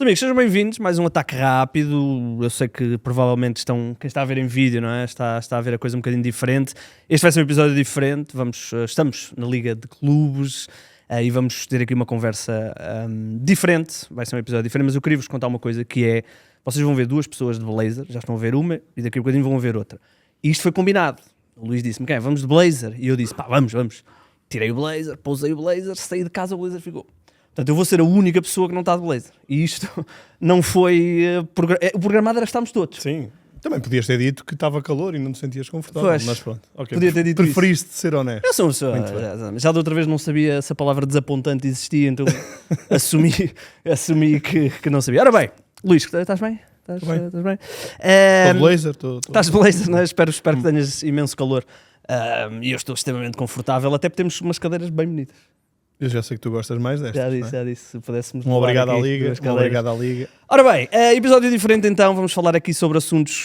Amigos, sejam bem-vindos, mais um ataque rápido. Eu sei que provavelmente quem está a ver em vídeo, não é? Está a ver a coisa um bocadinho diferente. Este vai ser um episódio diferente, estamos na Liga de Clubes e vamos ter aqui uma conversa diferente. Vai ser um episódio diferente, mas eu queria vos contar uma coisa que é, vocês vão ver duas pessoas de blazer, já estão a ver uma e daqui a bocadinho vão ver outra. E isto foi combinado. O Luís disse-me, vamos de blazer? E eu disse, pá, vamos. Tirei o blazer, pousei o blazer, saí de casa, o blazer ficou. Portanto, eu vou ser a única pessoa que não está de blazer. E isto não foi... O programado era estarmos todos. Sim. Também podias ter dito que estava calor e não te sentias confortável. Pois, mas pronto. Okay. podia ter dito Preferiste ser honesto. Eu sou uma pessoa... Já da outra vez não sabia se a palavra desapontante existia, então assumi que não sabia. Ora bem, Luís, estás bem? Estás bem? Estou de blazer. Estás de blazer, não é? Espero que tenhas imenso calor. E eu estou extremamente confortável, até porque temos umas cadeiras bem bonitas. Eu já sei que tu gostas mais destas. Já disse. Se pudéssemos obrigado à Liga. Obrigado à Liga. Ora bem, episódio diferente então. Vamos falar aqui sobre assuntos,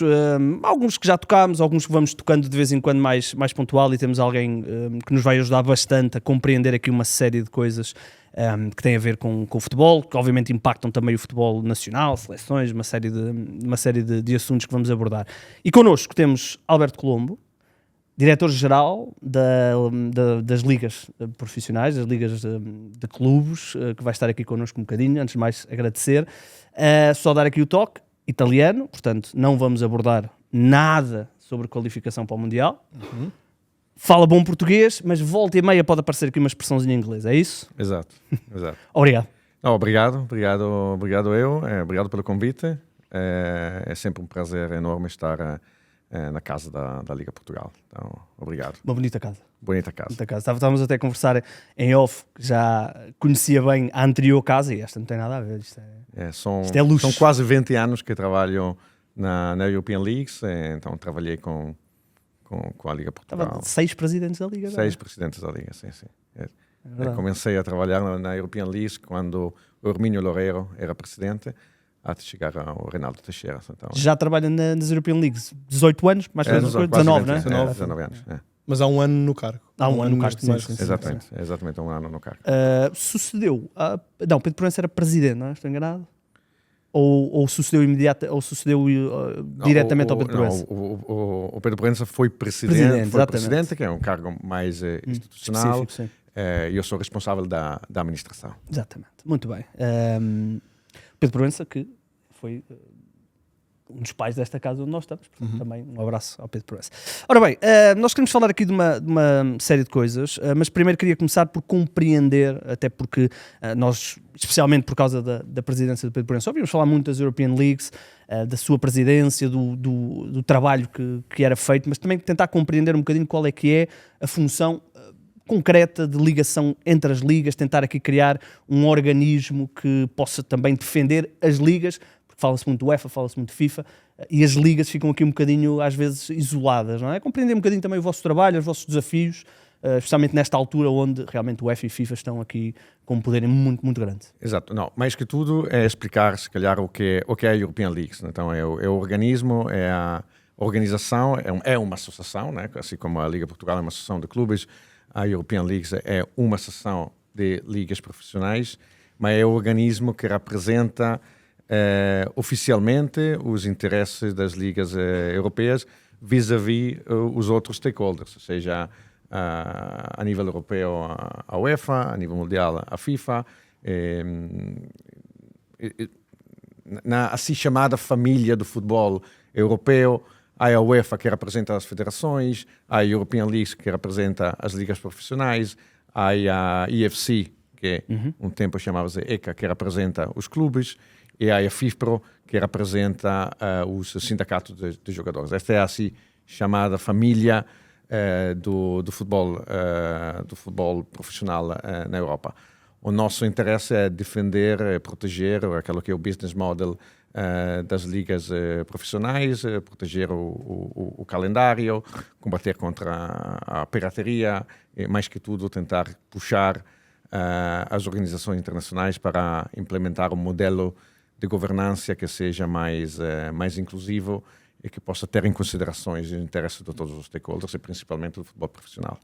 alguns que já tocámos, alguns que vamos tocando de vez em quando mais pontual, e temos alguém que nos vai ajudar bastante a compreender aqui uma série de coisas que têm a ver com o futebol, que obviamente impactam também o futebol nacional, seleções, uma série de assuntos que vamos abordar. E connosco temos Alberto Colombo, diretor-geral das ligas profissionais, das ligas de clubes, que vai estar aqui connosco um bocadinho. Antes de mais, agradecer. Só dar aqui o toque, italiano, portanto, não vamos abordar nada sobre qualificação para o Mundial. Fala bom português, mas volta e meia pode aparecer aqui uma expressãozinha em inglês, é isso? Exato. Obrigado. Obrigado eu, obrigado pelo convite. É sempre um prazer enorme estar na casa da Liga Portugal. Então, obrigado. Uma bonita casa. Bonita casa. Estávamos até a conversar em off, que já conhecia bem a anterior casa e esta não tem nada a ver. Isto é luxo. São quase 20 anos que trabalho na European Leagues, então trabalhei com a Liga Portugal. Estava 6 presidentes da Liga. 6 presidentes da Liga, sim. Comecei a trabalhar na European Leagues quando o Hermínio Loureiro era presidente, até chegar ao Reinaldo Teixeira. Então, já trabalha nas European Leagues 18 anos, mais ou menos 19, não é? 19 anos. Mas há um ano no cargo. Há um ano no cargo, sim. Exatamente, um ano no cargo. Sucedeu... Não, Pedro Proença era presidente, não é? Estou enganado? Ou sucedeu diretamente ao Pedro Proença? O Pedro Proença foi presidente, que é um cargo mais institucional. E eu sou responsável da administração. Exatamente, muito bem. Pedro Proença, que foi um dos pais desta casa onde nós estamos, portanto, também um abraço ao Pedro Proença. Ora bem, nós queremos falar aqui de uma série de coisas, mas primeiro queria começar por compreender, até porque nós, especialmente por causa da presidência do Pedro Proença, ouvimos falar muito das European Leagues, da sua presidência, do trabalho que era feito, mas também tentar compreender um bocadinho qual é que é a função concreta de ligação entre as ligas, tentar aqui criar um organismo que possa também defender as ligas, porque fala-se muito do UEFA, fala-se muito de FIFA, e as ligas ficam aqui um bocadinho, às vezes, isoladas, não é? Compreender um bocadinho também o vosso trabalho, os vossos desafios, especialmente nesta altura onde realmente o UEFA e FIFA estão aqui com um poder muito, muito grande. Exato. Não, mais que tudo é explicar, se calhar, o que é a European Leagues. Então, é o organismo, é a organização, é uma associação, né? Assim como a Liga Portugal é uma associação de clubes, a European Leagues é uma seção de ligas profissionais, mas é o organismo que representa oficialmente os interesses das ligas europeias vis-à-vis os outros stakeholders, ou seja, a nível europeu a UEFA, a nível mundial a FIFA, na assim chamada família do futebol europeu. Há a UEFA, que representa as federações, há a European League, que representa as ligas profissionais, há a EFC, que um tempo chamava-se ECA, que representa os clubes, e há a FIFPro, que representa os sindicatos de jogadores. Esta é a assim chamada família do futebol profissional na Europa. O nosso interesse é defender, proteger aquilo que é o business model das ligas profissionais, proteger o calendário, combater contra a pirataria e, mais que tudo, tentar puxar as organizações internacionais para implementar um modelo de governança que seja mais inclusivo e que possa ter em considerações os interesses de todos os stakeholders e principalmente do futebol profissional.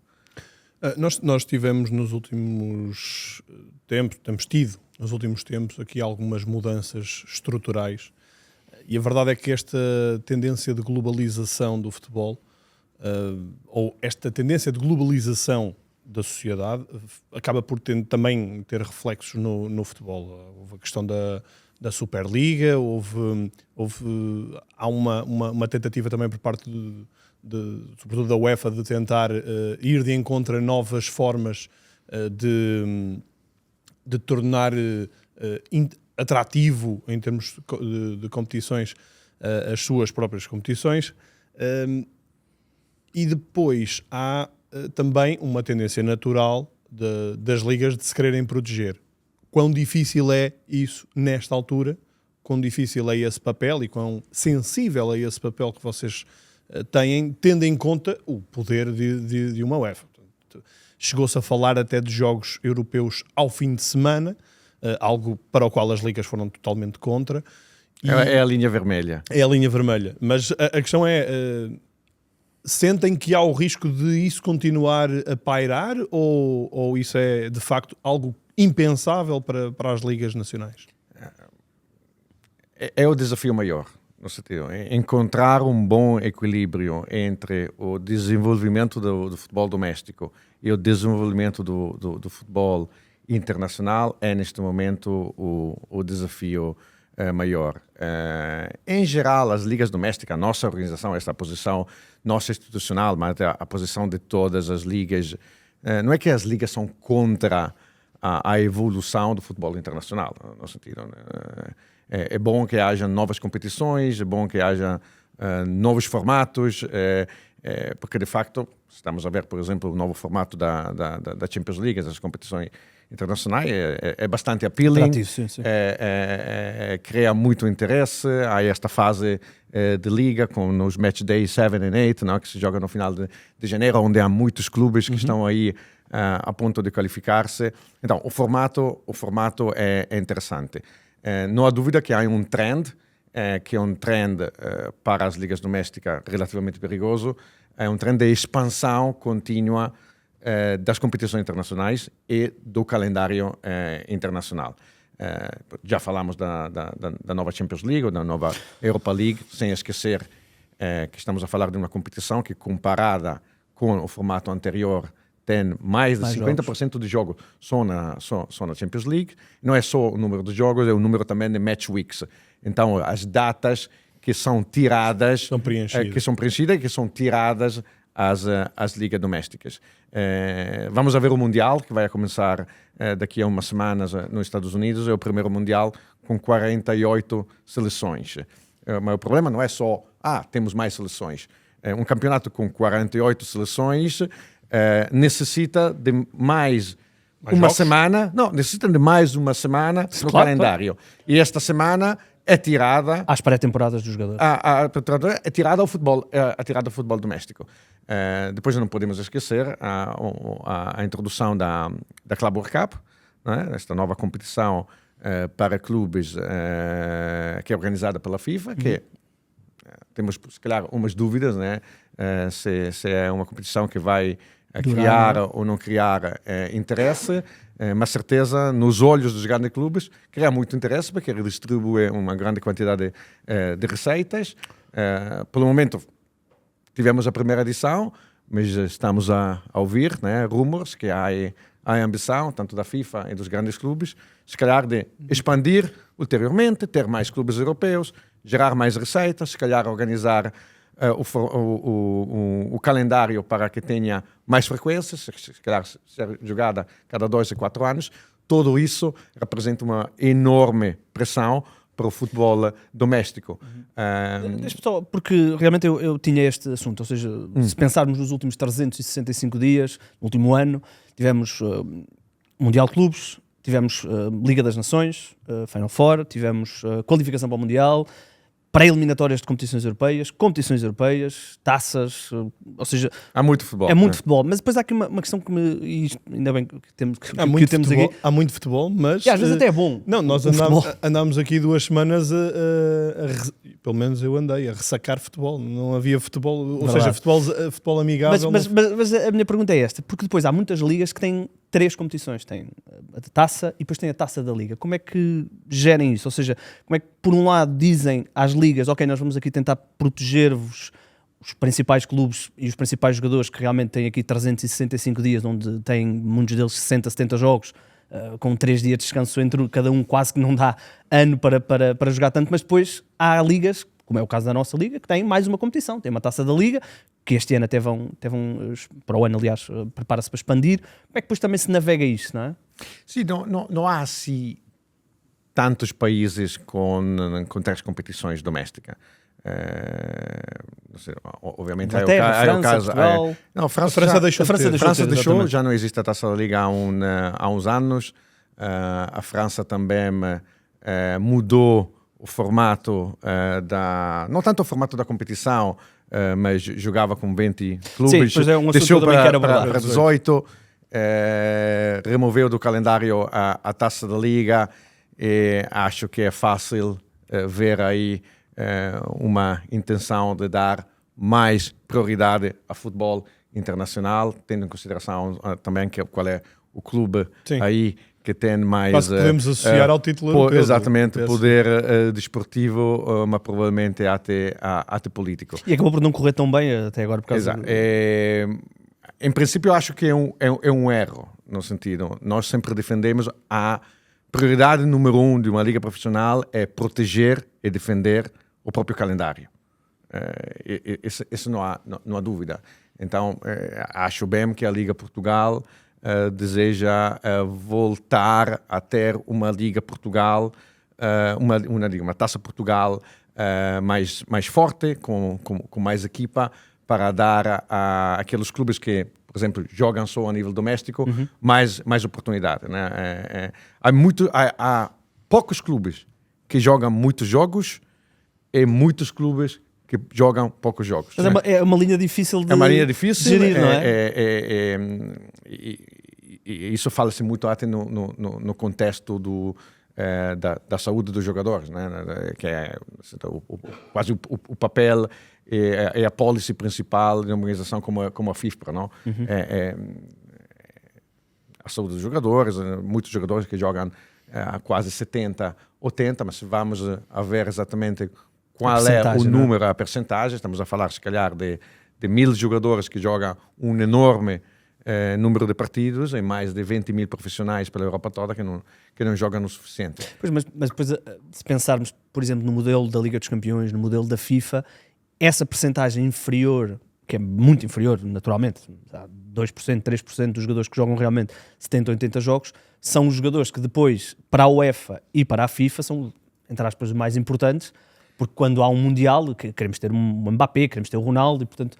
Nós tivemos nos últimos tempos, temos tido nos últimos tempos aqui algumas mudanças estruturais. E a verdade é que esta tendência de globalização do futebol, ou esta tendência de globalização da sociedade, acaba por também ter reflexos no futebol. Houve a questão da Superliga, há uma tentativa também por parte sobretudo da UEFA de tentar ir de encontro a novas formas de tornar atrativo em termos de competições as suas próprias competições. E depois há também uma tendência natural das ligas de se quererem proteger. Quão difícil é isso nesta altura? Quão difícil é esse papel e quão sensível é esse papel que vocês têm, tendo em conta o poder de uma UEFA? Chegou-se a falar até de jogos europeus ao fim de semana, algo para o qual as ligas foram totalmente contra. É a linha vermelha. É a linha vermelha. Mas a questão é, sentem que há o risco de isso continuar a pairar ou isso é, de facto, algo impensável para as ligas nacionais? É o desafio maior, no sentido, encontrar um bom equilíbrio entre o desenvolvimento do futebol doméstico e o desenvolvimento do futebol internacional é, neste momento, o desafio maior. Em geral, as ligas domésticas, a nossa organização, esta posição nossa institucional, mas a posição de todas as ligas, não é que as ligas são contra a evolução do futebol internacional, no sentido, é bom que haja novas competições, é bom que haja novos formatos, porque de facto estamos a ver, por exemplo, o novo formato da Champions League, das competições internacionais, é bastante appealing, Atrativo, sim. Cria muito interesse. Há esta fase de liga com os match days 7 e 8, não, que se joga no final de janeiro, onde há muitos clubes que estão aí a ponto de qualificar-se. Então, o formato é interessante. Não há dúvida que há um trend, que é um trend para as ligas domésticas relativamente perigoso, é um trend de expansão contínua das competições internacionais e do calendário internacional. Já falamos da nova Champions League, ou da nova Europa League, sem esquecer que estamos a falar de uma competição que, comparada com o formato anterior, tem mais de 50% de jogos só na Champions League. Não é só o número de jogos, é o número também de match weeks. Então, as datas que são tiradas, que são preenchidas e que são tiradas às ligas domésticas. Vamos ver o Mundial, que vai começar daqui a umas semanas nos Estados Unidos. É o primeiro Mundial com 48 seleções. Mas o problema não é só, temos mais seleções. Um campeonato com 48 seleções necessita de mais uma semana. Não, necessita de mais uma semana no calendário. E esta semana é tirada às pré-temporadas dos jogadores. É tirada ao futebol doméstico. Depois não podemos esquecer a introdução da Club World Cup, né? Esta nova competição para clubes que é organizada pela FIFA, que temos, se calhar, umas dúvidas, né? Se é uma competição que vai criar ou não criar interesse, mas certeza, nos olhos dos grandes clubes, cria muito interesse, porque redistribui uma grande quantidade de receitas. Pelo momento, tivemos a primeira edição, mas estamos a ouvir, né, rumores que há a ambição, tanto da FIFA e dos grandes clubes, se calhar de expandir ulteriormente, ter mais clubes europeus, gerar mais receitas, se calhar organizar o calendário para que tenha mais frequências, se calhar ser jogada cada 2 a 4 anos. Tudo isso representa uma enorme pressão para o futebol doméstico. Porque realmente eu tinha este assunto, ou seja, se pensarmos nos últimos 365 dias, no último ano, tivemos Mundial de Clubes, tivemos Liga das Nações, Final Four, tivemos qualificação para o Mundial, pré-eliminatórias de competições europeias, taças, ou seja... Há muito futebol. É muito futebol, mas depois há aqui uma questão que me... ainda bem que temos aqui. Há muito futebol, mas... E às vezes até é bom. Não, nós andámos aqui 2 semanas pelo menos eu andei a ressacar futebol. Não havia futebol, ou seja, futebol amigável. Mas a minha pergunta é esta, porque depois há muitas ligas que têm 3 competições. Tem a taça e depois tem a taça da Liga. Como é que gerem isso? Ou seja, como é que por um lado dizem às ligas, ok, nós vamos aqui tentar proteger-vos, os principais clubes e os principais jogadores que realmente têm aqui 365 dias, onde têm muitos deles 60, 70 jogos, com 3 dias de descanso entre cada um, quase que não dá ano para jogar tanto, mas depois há ligas, como é o caso da nossa liga, que tem mais uma competição, tem uma taça da Liga, que este ano até vão para o ano, aliás, prepara-se para expandir. Como é que depois também se navega isto, não é? Sim, não há assim tantos países com 3 competições domésticas. Não sei, obviamente Inglaterra, é o caso. Portugal. Não, A França deixou de ter. França deixou, exatamente. já não existe a Taça da Liga há uns anos. A França também mudou o formato não tanto o formato da competição, mas jogava com 20 clubes. Sim, depois é um assunto deixou também que era abordado. para 18, removeu do calendário a Taça da Liga, e acho que é fácil ver aí uma intenção de dar mais prioridade ao futebol internacional, tendo em consideração também qual é o clube Sim. aí que tem mais... Quase podemos associar ao título europeu. Exatamente, do poder desportivo, mas provavelmente até político. E acabou por não correr tão bem até agora por causa Exato. Em princípio, eu acho que é um erro, no sentido, nós sempre defendemos a prioridade número 1 de uma liga profissional é proteger e defender o próprio calendário. Isso não há dúvida. Então, acho bem que a Liga Portugal deseja voltar a ter uma Liga Portugal, uma Taça Portugal mais forte, com mais equipa, para dar a aqueles clubes que, por exemplo, jogam só a nível doméstico, mais oportunidade. Né? Há poucos clubes que jogam muitos jogos e muitos clubes que jogam poucos jogos. Mas Né? é uma linha difícil de É uma linha difícil, gerir, não é? E isso fala-se muito até no contexto da saúde dos jogadores, né? Que é quase o papel e a policy principal de uma organização como a FIFA, não? A saúde dos jogadores, muitos jogadores que jogam quase 70, 80, mas vamos a ver exatamente qual é o número, a percentagem. Estamos a falar, se calhar, de 1000 jogadores que jogam um enorme número de partidos e mais de 20 mil profissionais pela Europa toda que não jogam o suficiente. Pois, mas depois, se pensarmos, por exemplo, no modelo da Liga dos Campeões, no modelo da FIFA, essa percentagem inferior, que é muito inferior, naturalmente, 2%, 3% dos jogadores que jogam realmente 70, 80 jogos, são os jogadores que depois, para a UEFA e para a FIFA, são, entre aspas, os mais importantes, porque quando há um Mundial, queremos ter um Mbappé, queremos ter o Ronaldo, e portanto,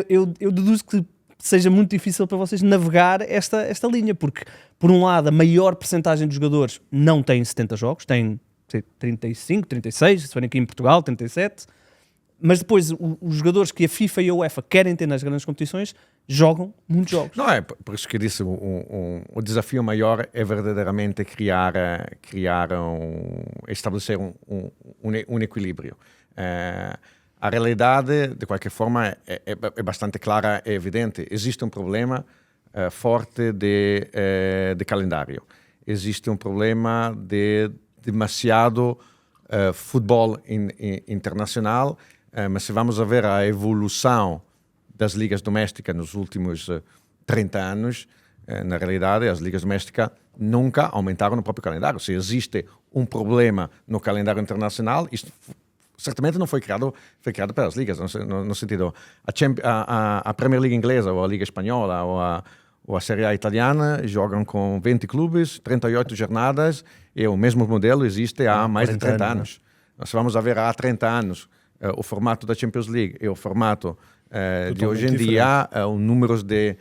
eu deduzo que seja muito difícil para vocês navegar esta linha, porque, por um lado, a maior percentagem dos jogadores não tem 70 jogos, tem 35, 36, se forem aqui em Portugal, 37, mas depois os jogadores que a FIFA e a UEFA querem ter nas grandes competições jogam muitos jogos. Não é, por isso que disse, o desafio maior é verdadeiramente estabelecer um equilíbrio. A realidade, de qualquer forma, é bastante clara e evidente. Existe um problema forte de calendário. Existe um problema de demasiado futebol internacional, mas se vamos a ver a evolução das ligas domésticas nos últimos 30 anos, na realidade, as ligas domésticas nunca aumentaram no próprio calendário. Se existe um problema no calendário internacional, isto certamente não foi criado pelas ligas, no sentido, a Premier League inglesa, ou a Liga Espanhola, ou a Série A italiana, jogam com 20 clubes, 38 jornadas, e o mesmo modelo existe há mais de 30 anos. Se vamos a ver há 30 anos, o formato da Champions League e o formato de hoje em dia, o número de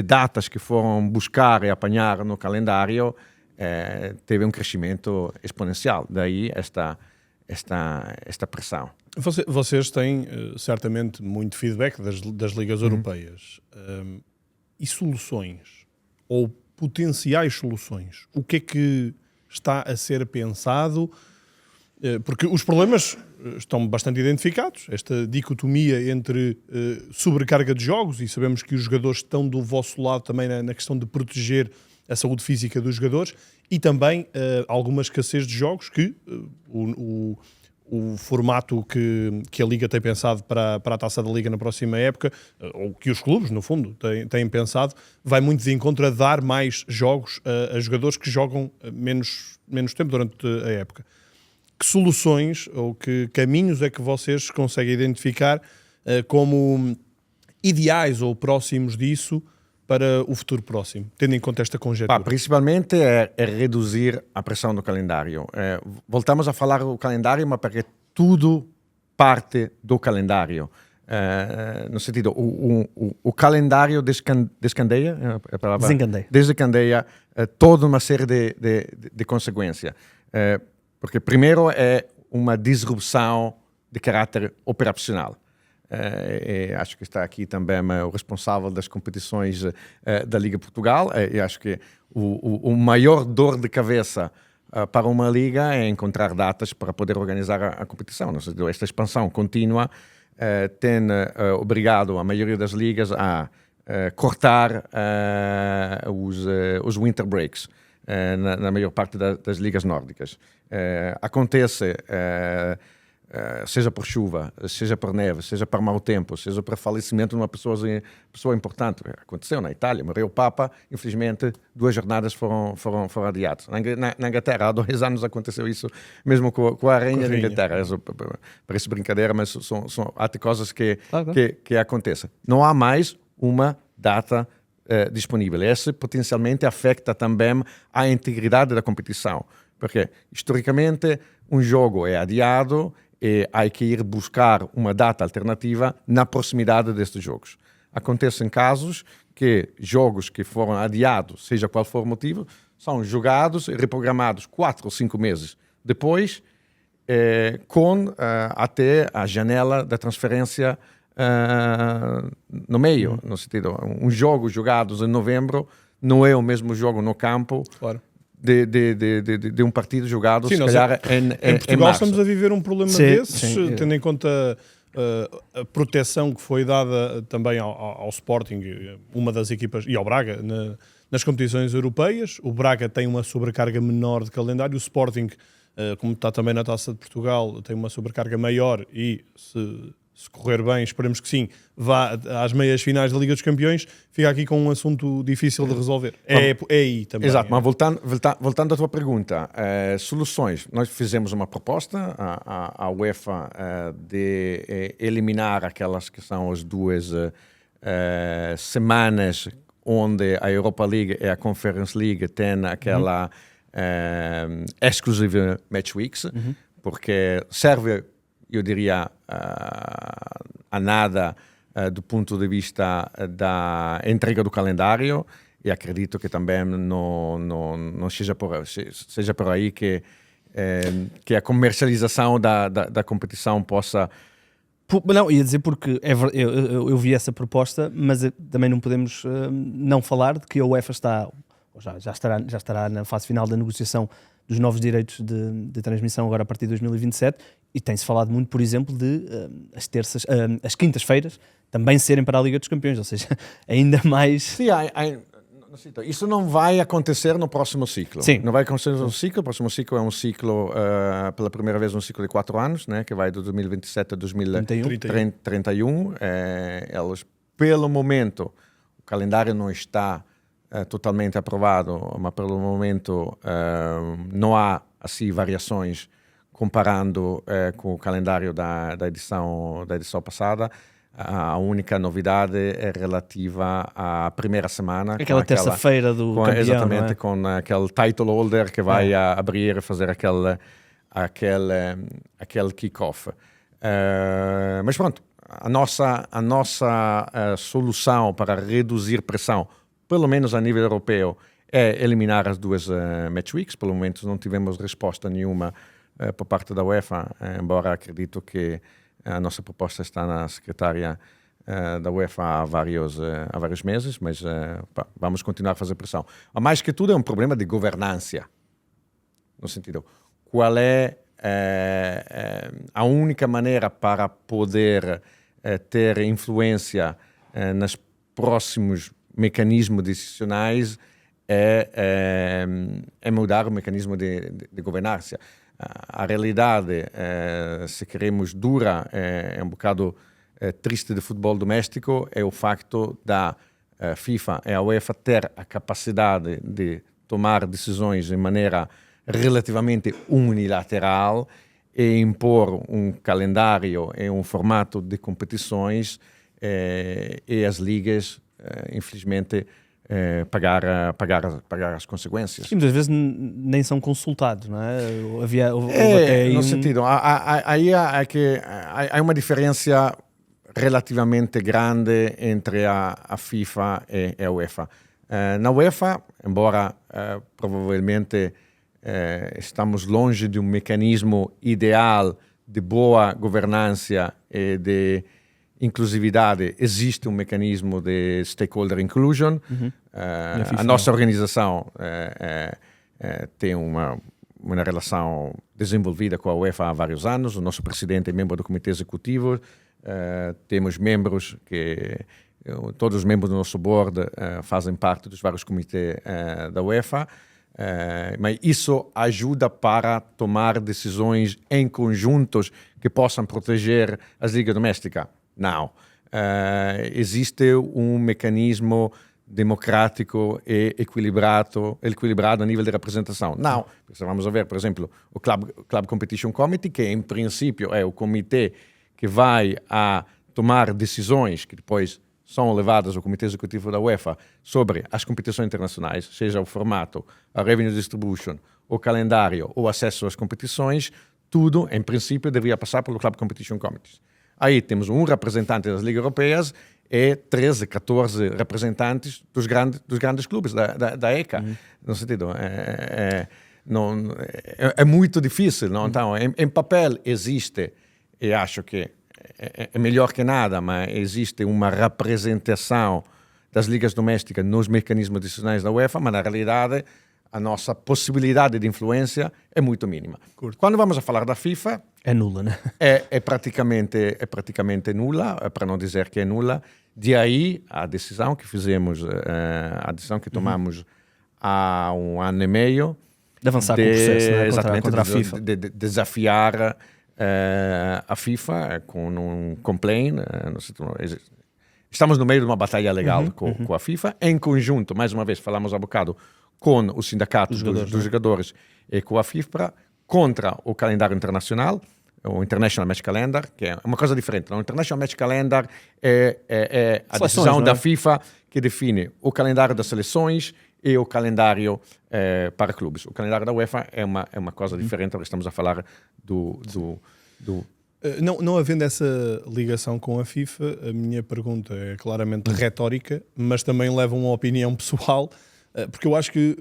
datas que foram buscar e apanhar no calendário teve um crescimento exponencial. Daí esta pressão. Vocês têm certamente muito feedback das ligas europeias. E soluções, ou potenciais soluções? O que é que está a ser pensado Porque os problemas estão bastante identificados, esta dicotomia entre sobrecarga de jogos, e sabemos que os jogadores estão do vosso lado também na questão de proteger a saúde física dos jogadores, e também alguma escassez de jogos que o formato que a Liga tem pensado para a Taça da Liga na próxima época, ou que os clubes, no fundo, têm pensado, vai muito de encontro a dar mais jogos a jogadores que jogam menos tempo durante a época. Que soluções ou que caminhos é que vocês conseguem identificar como ideais ou próximos disso para o futuro próximo, tendo em conta esta conjectura? Principalmente é reduzir a pressão do calendário. Voltamos a falar do calendário, mas porque tudo parte do calendário. No sentido, o calendário desencadeia toda uma série de consequências. Porque primeiro é uma disrupção de caráter operacional. Acho que está aqui também o responsável das competições da Liga Portugal. Acho que o maior dor de cabeça para uma liga é encontrar datas para poder organizar a competição. Esta expansão contínua tem obrigado a maioria das ligas a cortar os winter breaks na maior parte das ligas nórdicas. Acontece, seja por chuva, seja por neve, seja por mau tempo, seja por falecimento de uma pessoa importante. Aconteceu na Itália, morreu o Papa, infelizmente 2 jornadas foram adiadas. Na Inglaterra, há 2 anos aconteceu isso, mesmo com a Rainha da Inglaterra. Parece brincadeira, mas há coisas que acontecem. Não há mais uma data disponível. Esse potencialmente afeta também a integridade da competição. Porque, historicamente, um jogo é adiado e há que ir buscar uma data alternativa na proximidade destes jogos. Acontecem casos que jogos que foram adiados, seja qual for o motivo, são jogados e reprogramados 4 ou 5 meses depois, com até a janela da transferência no meio. No sentido, um jogo jogado em novembro não é o mesmo jogo no campo. Claro. De um partido jogado, sim, se calhar, em Portugal estamos a viver um problema desses, tendo em conta a proteção que foi dada também ao Sporting, uma das equipas, e ao Braga, nas competições europeias. O Braga tem uma sobrecarga menor de calendário, o Sporting, como está também na Taça de Portugal, tem uma sobrecarga maior e, se correr bem, esperemos que sim, vá às meias finais da Liga dos Campeões. Fica aqui com um assunto difícil de resolver. É aí também. Exato, mas voltando à tua pergunta, soluções. Nós fizemos uma proposta à UEFA de eliminar aquelas que são as 2 semanas onde a Europa League e a Conference League têm aquela exclusive match weeks, porque serve, eu diria, a nada do ponto de vista da entrega do calendário, e acredito que também não seja por aí que a comercialização da competição possa... Não, ia dizer porque eu vi essa proposta, mas também não podemos não falar de que a UEFA já estará na fase final da negociação dos novos direitos de transmissão agora a partir de 2027, e tem-se falado muito, por exemplo, de as quintas-feiras também serem para a Liga dos Campeões, ou seja, ainda mais... Sim, isso não vai acontecer no próximo ciclo. Sim. Não vai acontecer no ciclo. O próximo ciclo é um ciclo, pela primeira vez, um ciclo de 4 anos, né, que vai de 2027 a 2031. Eles, pelo momento, o calendário não está totalmente aprovado, mas pelo momento não há assim variações comparando com o calendário da edição passada. A única novidade é relativa à primeira semana. Aquela terça-feira do campeão. Exatamente, não é? Com aquele title holder que vai abrir e fazer aquele kick-off. Mas pronto, a nossa solução para reduzir pressão, pelo menos a nível europeu, é eliminar as 2 match weeks. Pelo momento não tivemos resposta nenhuma por parte da UEFA, embora acredito que a nossa proposta está na secretária da UEFA há vários meses, mas vamos continuar a fazer pressão. A mais que tudo é um problema de governança, no sentido, qual é a única maneira para poder ter influência nos próximos mecanismos decisionais é mudar o mecanismo de governança. A realidade, se queremos dura, é um bocado triste de futebol doméstico, é o facto da FIFA e a UEFA ter a capacidade de tomar decisões de maneira relativamente unilateral e impor um calendário e um formato de competições e as ligas, infelizmente, pagar as consequências. E muitas vezes nem são consultados, não é? Houve até aí no sentido, aí há uma diferença relativamente grande entre a FIFA e a UEFA. Na UEFA, embora provavelmente estamos longe de um mecanismo ideal de boa governança e de inclusividade, existe um mecanismo de stakeholder inclusion. A nossa organização tem uma relação desenvolvida com a UEFA há vários anos. O nosso presidente é membro do comitê executivo. Temos membros todos os membros do nosso board fazem parte dos vários comitês da UEFA. Mas isso ajuda para tomar decisões em conjuntos que possam proteger as ligas domésticas. Não. Existe um mecanismo democrático e equilibrado a nível de representação. Não. Vamos ver, por exemplo, o Club Competition Committee, que em princípio é o comitê que vai a tomar decisões que depois são levadas ao Comitê Executivo da UEFA sobre as competições internacionais, seja o formato, a revenue distribution, o calendário, o acesso às competições, tudo, em princípio, deveria passar pelo Club Competition Committee. Aí temos um representante das ligas europeias e 13, 14 representantes dos grandes clubes da ECA. No sentido, é muito difícil. Não? Então, em papel existe, e acho que é melhor que nada, mas existe uma representação das ligas domésticas nos mecanismos decisionais da UEFA, mas na realidade a nossa possibilidade de influência é muito mínima. Quando vamos a falar da FIFA... É nula, né? É praticamente nula, para não dizer que é nula. De aí a decisão que fizemos, a decisão que tomamos há um ano e meio... De avançar com o processo, né? Contra a FIFA. De desafiar a FIFA com um complaint. Estamos no meio de uma batalha legal com a FIFA. Em conjunto, mais uma vez, falamos há bocado com o sindicato dos jogadores e com a FIFA contra o calendário internacional, o International Match Calendar, que é uma coisa diferente. O International Match Calendar é a decisão da FIFA que define o calendário das seleções e o calendário para clubes. O calendário da UEFA é uma coisa diferente, porque estamos a falar do... Não havendo essa ligação com a FIFA, a minha pergunta é claramente retórica, mas também leva uma opinião pessoal, porque eu acho que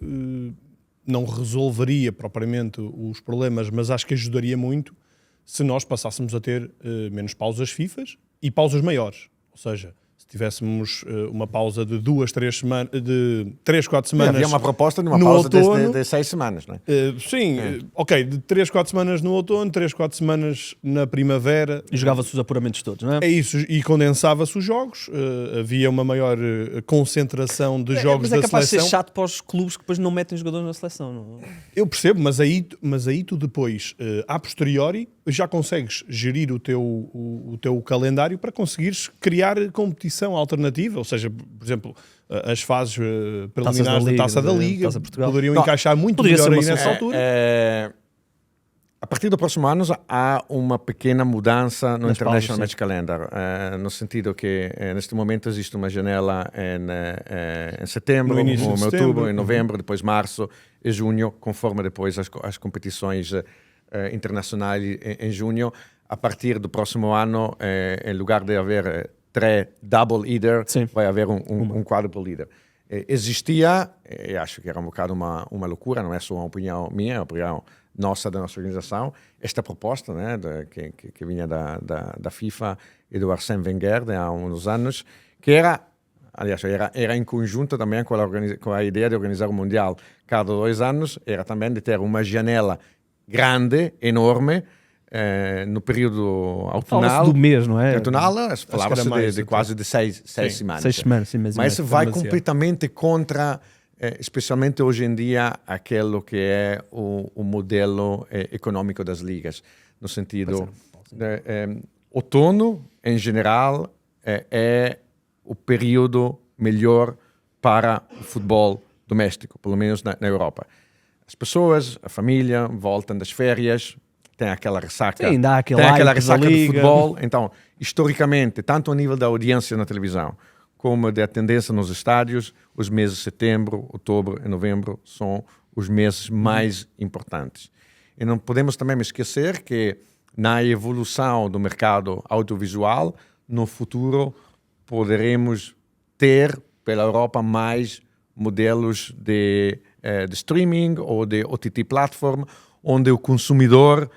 não resolveria propriamente os problemas, mas acho que ajudaria muito se nós passássemos a ter menos pausas FIFAs e pausas maiores. Ou seja, se tivéssemos uma pausa de 2, 3 semanas, de 3, 4 semanas. Havia uma proposta de uma pausa de 6 semanas, não é? Sim, ok, de 3, 4 semanas no outono, 3, 4 semanas na primavera. E jogava-se os apuramentos todos, não é? É isso, e condensava-se os jogos, havia uma maior concentração de jogos da seleção. Mas é capaz de ser chato para os clubes que depois não metem jogadores na seleção, não? Eu percebo, mas aí tu depois, a posteriori, já consegues gerir o teu calendário para conseguires criar competição alternativa, ou seja, por exemplo, as fases preliminares da Taça da Liga poderiam encaixar muito melhor aí nessa altura. A partir do próximo ano há uma pequena mudança no International Match Calendar, no sentido que neste momento existe uma janela em setembro, em outubro, em novembro, depois março e junho, conforme depois as competições internacionais em junho. A partir do próximo ano, em lugar de haver 3 double leader, vai haver um quadruple leader. Existia, e acho que era um bocado uma loucura, não é só uma opinião minha, é uma opinião da nossa organização, esta proposta, né, que vinha da FIFA e do Arsène Wenger há uns anos, que era em conjunto também com a ideia de organizar o Mundial cada 2 anos, era também de ter uma janela grande, enorme, no período autumnal. Fala-se do mês, não é? Autumnal, falava-se mais, de quase de seis semanas. 6 semanas, sim, mês e Mas meio. vai demasiado. completamente contra, especialmente hoje em dia, aquilo que é o modelo econômico das ligas. No sentido, outono, em geral, é o período melhor para o futebol doméstico, pelo menos na Europa. As pessoas, a família, voltam das férias, tem aquela ressaca, Sim, dá aquele tem aquela hype da ressaca do liga. futebol. Então, historicamente, tanto a nível da audiência na televisão, como da tendência nos estádios, os meses de setembro, outubro e novembro são os meses mais importantes. E não podemos também esquecer que na evolução do mercado audiovisual, no futuro poderemos ter pela Europa mais modelos de streaming ou de OTT platform, onde o consumidor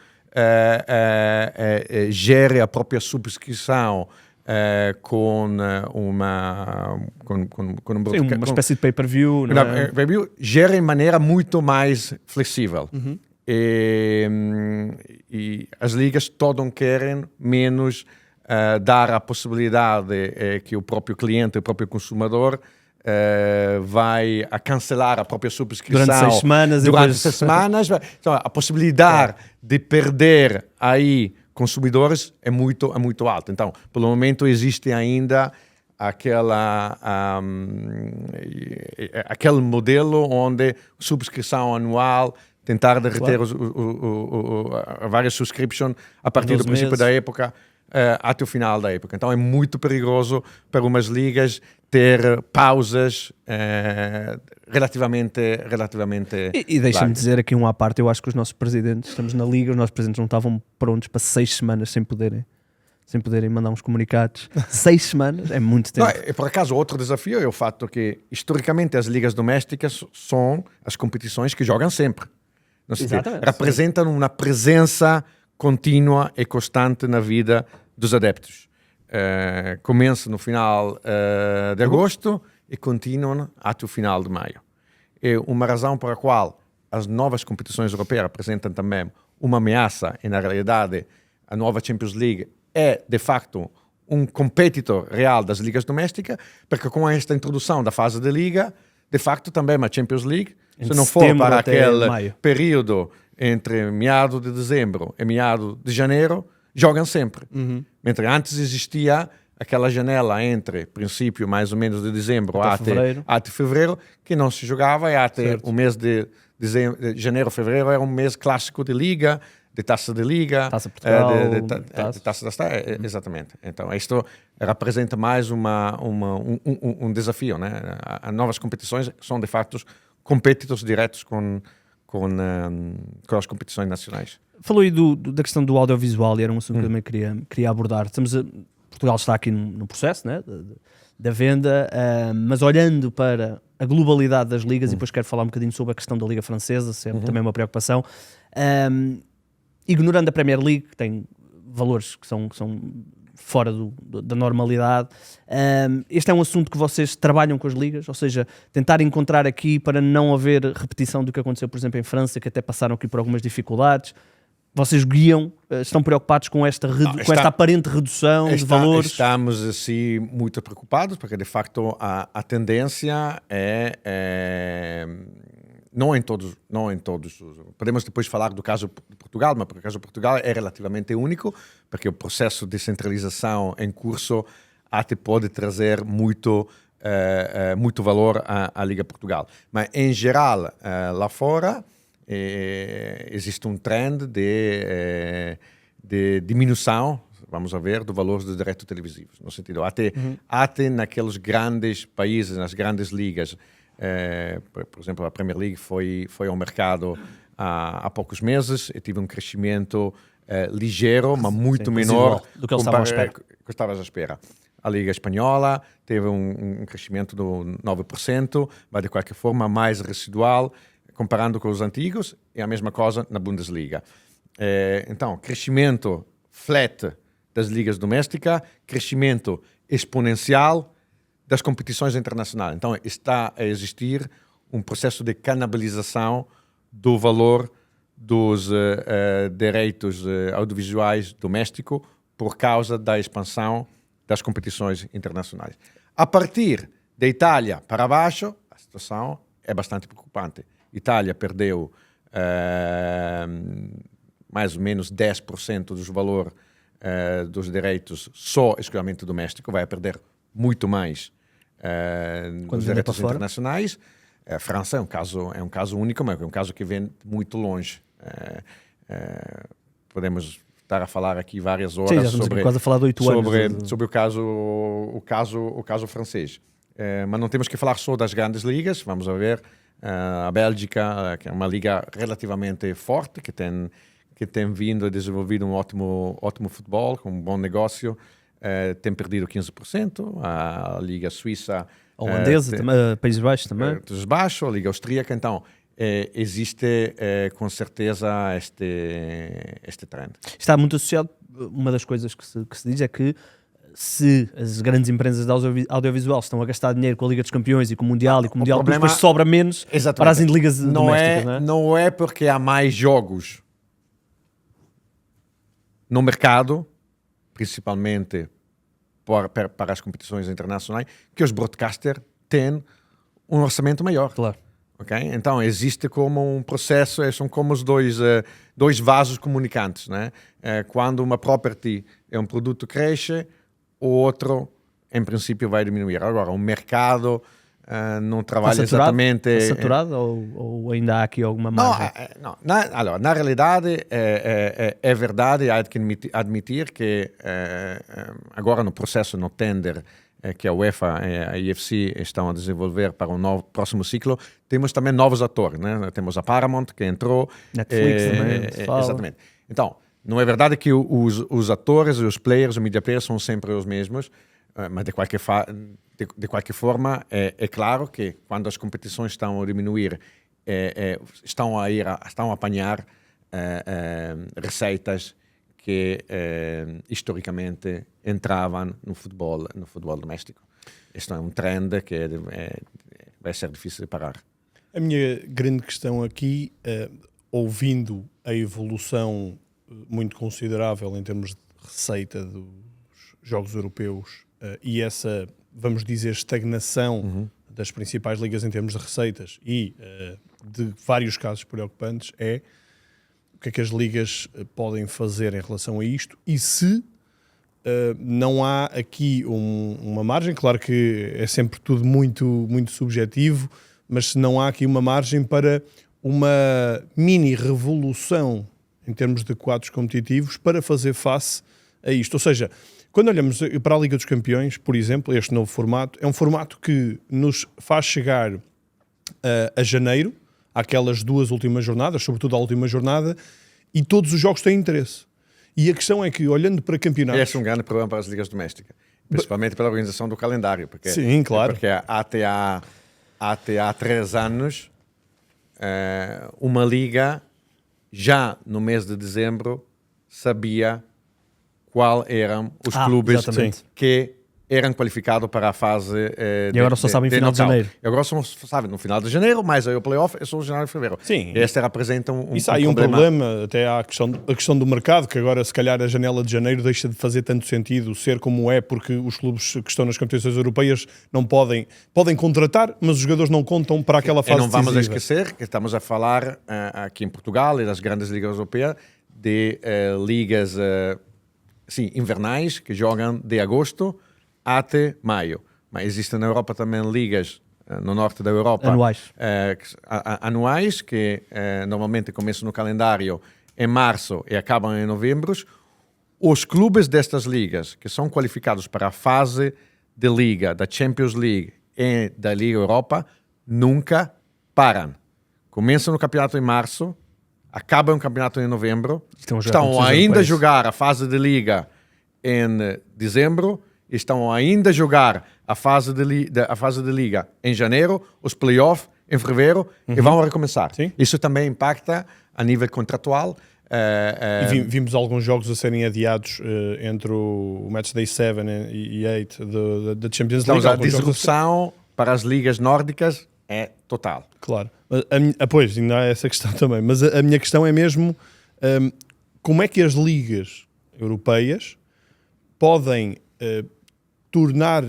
gere a própria subscrição com uma espécie de pay-per-view, não é? Pay-per-view, gera em maneira muito mais flexível. E as ligas todas querem menos dar a possibilidade que o próprio cliente, o próprio consumidor vai a cancelar a própria subscrição durante 6 semanas. Durante 6 semanas. Então, a possibilidade de perder aí consumidores é muito alta. Então, pelo momento existe ainda aquele modelo onde subscrição anual, tentar derreter várias subscriptions a partir do princípio da época até o final da época. Então é muito perigoso para umas ligas ter pausas relativamente E deixa-me dizer aqui um à parte, eu acho que os nossos presidentes, estamos na liga, os nossos presidentes não estavam prontos para 6 semanas sem poderem mandar uns comunicados. 6 semanas é muito tempo. Não, por acaso, outro desafio é o fato que, historicamente, as ligas domésticas são as competições que jogam sempre. Representam uma presença contínua e constante na vida dos adeptos. Começa no final de agosto e continuam até o final de maio. É uma razão por a qual as novas competições europeias representam também uma ameaça e, na realidade, a nova Champions League é, de facto, um competitor real das ligas domésticas, porque com esta introdução da fase de liga, de facto, também a Champions League, se não for para aquele período entre meado de dezembro e meado de janeiro, jogam sempre. Mentre antes existia aquela janela entre princípio mais ou menos de dezembro até fevereiro, que não se jogava, e até o mês de janeiro, fevereiro era um mês clássico de liga, de taça de liga, Taça Portugal, taça da Estádio, exatamente. Então isto representa mais um desafio, né? As novas competições são de facto competidores diretos com as competições nacionais. Falou aí da questão do audiovisual, e era um assunto que eu também queria abordar. Portugal está aqui no processo, né, da venda, mas olhando para a globalidade das ligas, e depois quero falar um bocadinho sobre a questão da Liga Francesa, sempre também uma preocupação, ignorando a Premier League, que tem valores que são fora da normalidade. Este é um assunto que vocês trabalham com as ligas, ou seja, tentar encontrar aqui para não haver repetição do que aconteceu, por exemplo, em França, que até passaram aqui por algumas dificuldades. Vocês guiam, estão preocupados com esta aparente redução de valores? Estamos assim muito preocupados, porque de facto a tendência é não em todos. Podemos depois falar do caso de Portugal, mas o caso de Portugal é relativamente único, porque o processo de centralização em curso até pode trazer muito valor à Liga Portugal. Mas em geral, lá fora, existe um trend de diminuição, vamos a ver, do valor dos direitos televisivos. No sentido, até naqueles grandes países, nas grandes ligas, por exemplo, a Premier League foi ao mercado há poucos meses e teve um crescimento ligeiro, mas muito menor do que estavas à espera. A Liga Espanhola teve um crescimento de 9%, mas de qualquer forma mais residual, comparando com os antigos, é a mesma coisa na Bundesliga. Então, crescimento flat das ligas domésticas, crescimento exponencial das competições internacionais. Então, está a existir um processo de canibalização do valor dos direitos audiovisuais domésticos por causa da expansão das competições internacionais. A partir da Itália para baixo, a situação é bastante preocupante. Itália perdeu mais ou menos 10% dos valor dos direitos só exclusivamente doméstico, vai perder muito mais nos direitos internacionais. A França é um caso único, mas é um caso que vem muito longe. Podemos estar a falar aqui várias horas sobre o caso francês. Mas não temos que falar só das grandes ligas. Vamos ver a Bélgica, que é uma liga relativamente forte, que tem vindo a desenvolver um ótimo futebol, com um bom negócio, tem perdido 15%. A Liga Suíça... A holandesa, Países Baixos também. Países Baixos, a Liga Austríaca. Então, existe com certeza este trend. Está muito associado, uma das coisas que se diz é que se as grandes empresas de audiovisual estão a gastar dinheiro com a Liga dos Campeões e com o Mundial, depois sobra menos para as ligas domésticas. Não é porque há mais jogos no mercado, principalmente para as competições internacionais, que os broadcasters têm um orçamento maior. Claro. Okay? Então, existe como um processo, são como os dois vasos comunicantes. Né? Quando uma property é um produto que cresce, o outro, em princípio, vai diminuir. Agora, o mercado não trabalha exatamente... Está saturado ou ainda há aqui alguma margem? Não. Na realidade, é verdade, há que admitir que agora no processo, no tender, que a UEFA e a IFC estão a desenvolver para o próximo ciclo, temos também novos atores. Né? Temos a Paramount, que entrou... Netflix também. Exatamente. Então, não é verdade que os atores, os players, os media players são sempre os mesmos, mas de qualquer forma, é claro que quando as competições estão a diminuir, estão a apanhar receitas que historicamente entravam no futebol doméstico. Este é um trend que vai ser difícil de parar. A minha grande questão aqui, ouvindo a evolução muito considerável em termos de receita dos jogos europeus e essa, vamos dizer, estagnação das principais ligas em termos de receitas e de vários casos preocupantes, é o que é que as ligas podem fazer em relação a isto e se não há aqui uma margem, claro que é sempre tudo muito, muito subjetivo, mas se não há aqui uma margem para uma mini revolução em termos de quadros competitivos para fazer face a isto. Ou seja, quando olhamos para a Liga dos Campeões, por exemplo, este novo formato, é um formato que nos faz chegar a janeiro, àquelas duas últimas jornadas, sobretudo a última jornada, e todos os jogos têm interesse. E a questão é que, olhando para campeonatos... Este é um grande problema para as ligas domésticas, principalmente pela organização do calendário. Porque, sim, claro. Porque até há 3 anos, uma liga, já no mês de dezembro, sabia qual eram os clubes que eram qualificados para a fase e agora só sabem no final de janeiro. E agora só sabem no final de janeiro, mas aí o playoff é só no janeiro e fevereiro. Sim. Este representa um isso aí problema. Um problema, até há a questão do mercado, que agora se calhar a janela de janeiro deixa de fazer tanto sentido ser como é, porque os clubes que estão nas competições europeias não podem contratar, mas os jogadores não contam para aquela fase decisiva. E não vamos esquecer que estamos a falar aqui em Portugal e das grandes ligas europeias de ligas invernais que jogam de agosto até maio. Mas existem na Europa também ligas, no norte da Europa, anuais que normalmente começam no calendário em março e acabam em novembro. Os clubes destas ligas, que são qualificados para a fase de liga, da Champions League e da Liga Europa, nunca param. Começam no campeonato em março, acabam o campeonato em novembro, estão ainda a jogar a fase de liga em dezembro, estão ainda a jogar a fase de liga em janeiro, os playoffs em fevereiro e vão recomeçar. Sim. Isso também impacta a nível contratual. E vimos alguns jogos a serem adiados entre o Matchday 7 e 8 da Champions League. Então, a disrupção para as ligas nórdicas é total. Claro. Pois, ainda há essa questão também. Mas a minha questão é mesmo como é que as ligas europeias podem tornar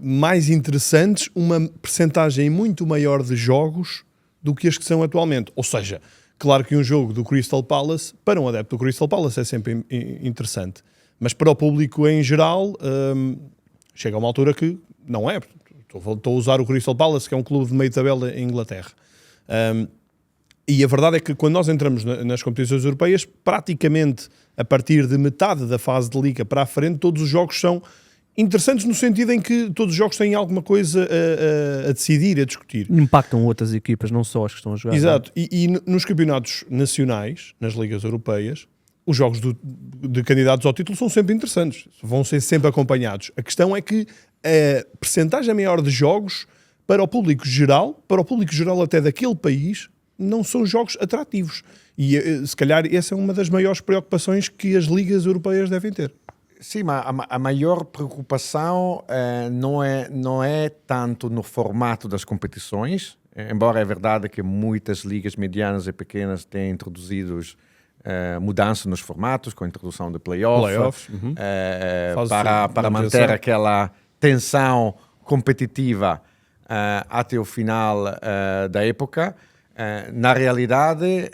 mais interessantes uma percentagem muito maior de jogos do que as que são atualmente. Ou seja, claro que um jogo do Crystal Palace, para um adepto do Crystal Palace é sempre interessante. Mas para o público em geral, chega a uma altura que não é. Estou a usar o Crystal Palace, que é um clube de meio tabela em Inglaterra. E a verdade é que quando nós entramos nas competições europeias, praticamente a partir de metade da fase de liga para a frente, todos os jogos são interessantes no sentido em que todos os jogos têm alguma coisa a decidir, a discutir. Impactam outras equipas, não só as que estão a jogar. Exato. E nos campeonatos nacionais, nas ligas europeias, os jogos de candidatos ao título são sempre interessantes. Vão ser sempre acompanhados. A questão é que a percentagem maior de jogos para o público geral até daquele país, não são jogos atrativos. E se calhar essa é uma das maiores preocupações que as ligas europeias devem ter. Sim, mas a maior preocupação não é tanto no formato das competições, embora é verdade que muitas ligas medianas e pequenas têm introduzido mudanças nos formatos, com a introdução de playoffs, para manter aquela tensão competitiva até o final da época. Na realidade,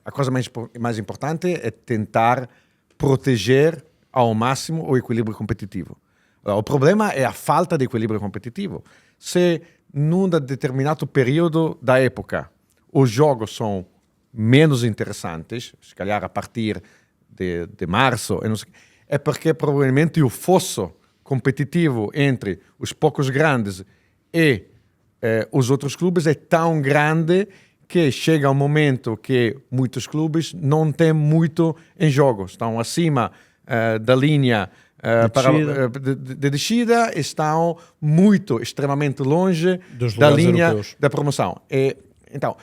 a coisa mais importante é tentar proteger ao máximo o equilíbrio competitivo. O problema é a falta de equilíbrio competitivo. Se num determinado período da época os jogos são menos interessantes, se calhar a partir de março, é porque provavelmente o fosso competitivo entre os poucos grandes e os outros clubes é tão grande que chega um momento que muitos clubes não têm muito em jogo, estão acima da linha de descida, estão extremamente longe da linha europeus da promoção. Então,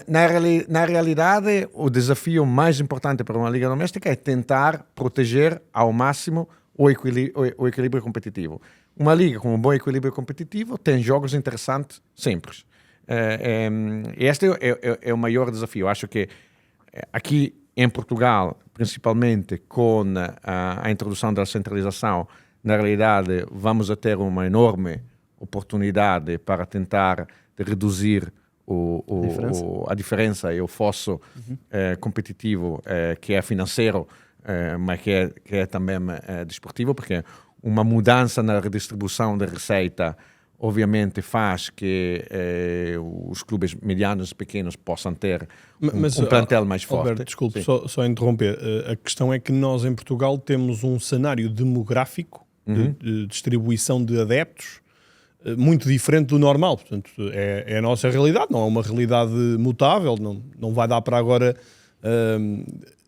na realidade, o desafio mais importante para uma liga doméstica é tentar proteger ao máximo o equilíbrio competitivo. Uma liga com um bom equilíbrio competitivo tem jogos interessantes sempre. Este é o maior desafio. Acho que aqui em Portugal, principalmente com a introdução da centralização, na realidade vamos a ter uma enorme oportunidade para tentar reduzir a diferença e o fosso competitivo que é financeiro, mas que é também desportivo, porque uma mudança na redistribuição da receita obviamente faz que os clubes medianos e pequenos possam ter um plantel mais forte. Alberto, desculpe, só interromper. A questão é que nós em Portugal temos um cenário demográfico de distribuição de adeptos muito diferente do normal. Portanto, é a nossa realidade, não é uma realidade mutável, não vai dar para agora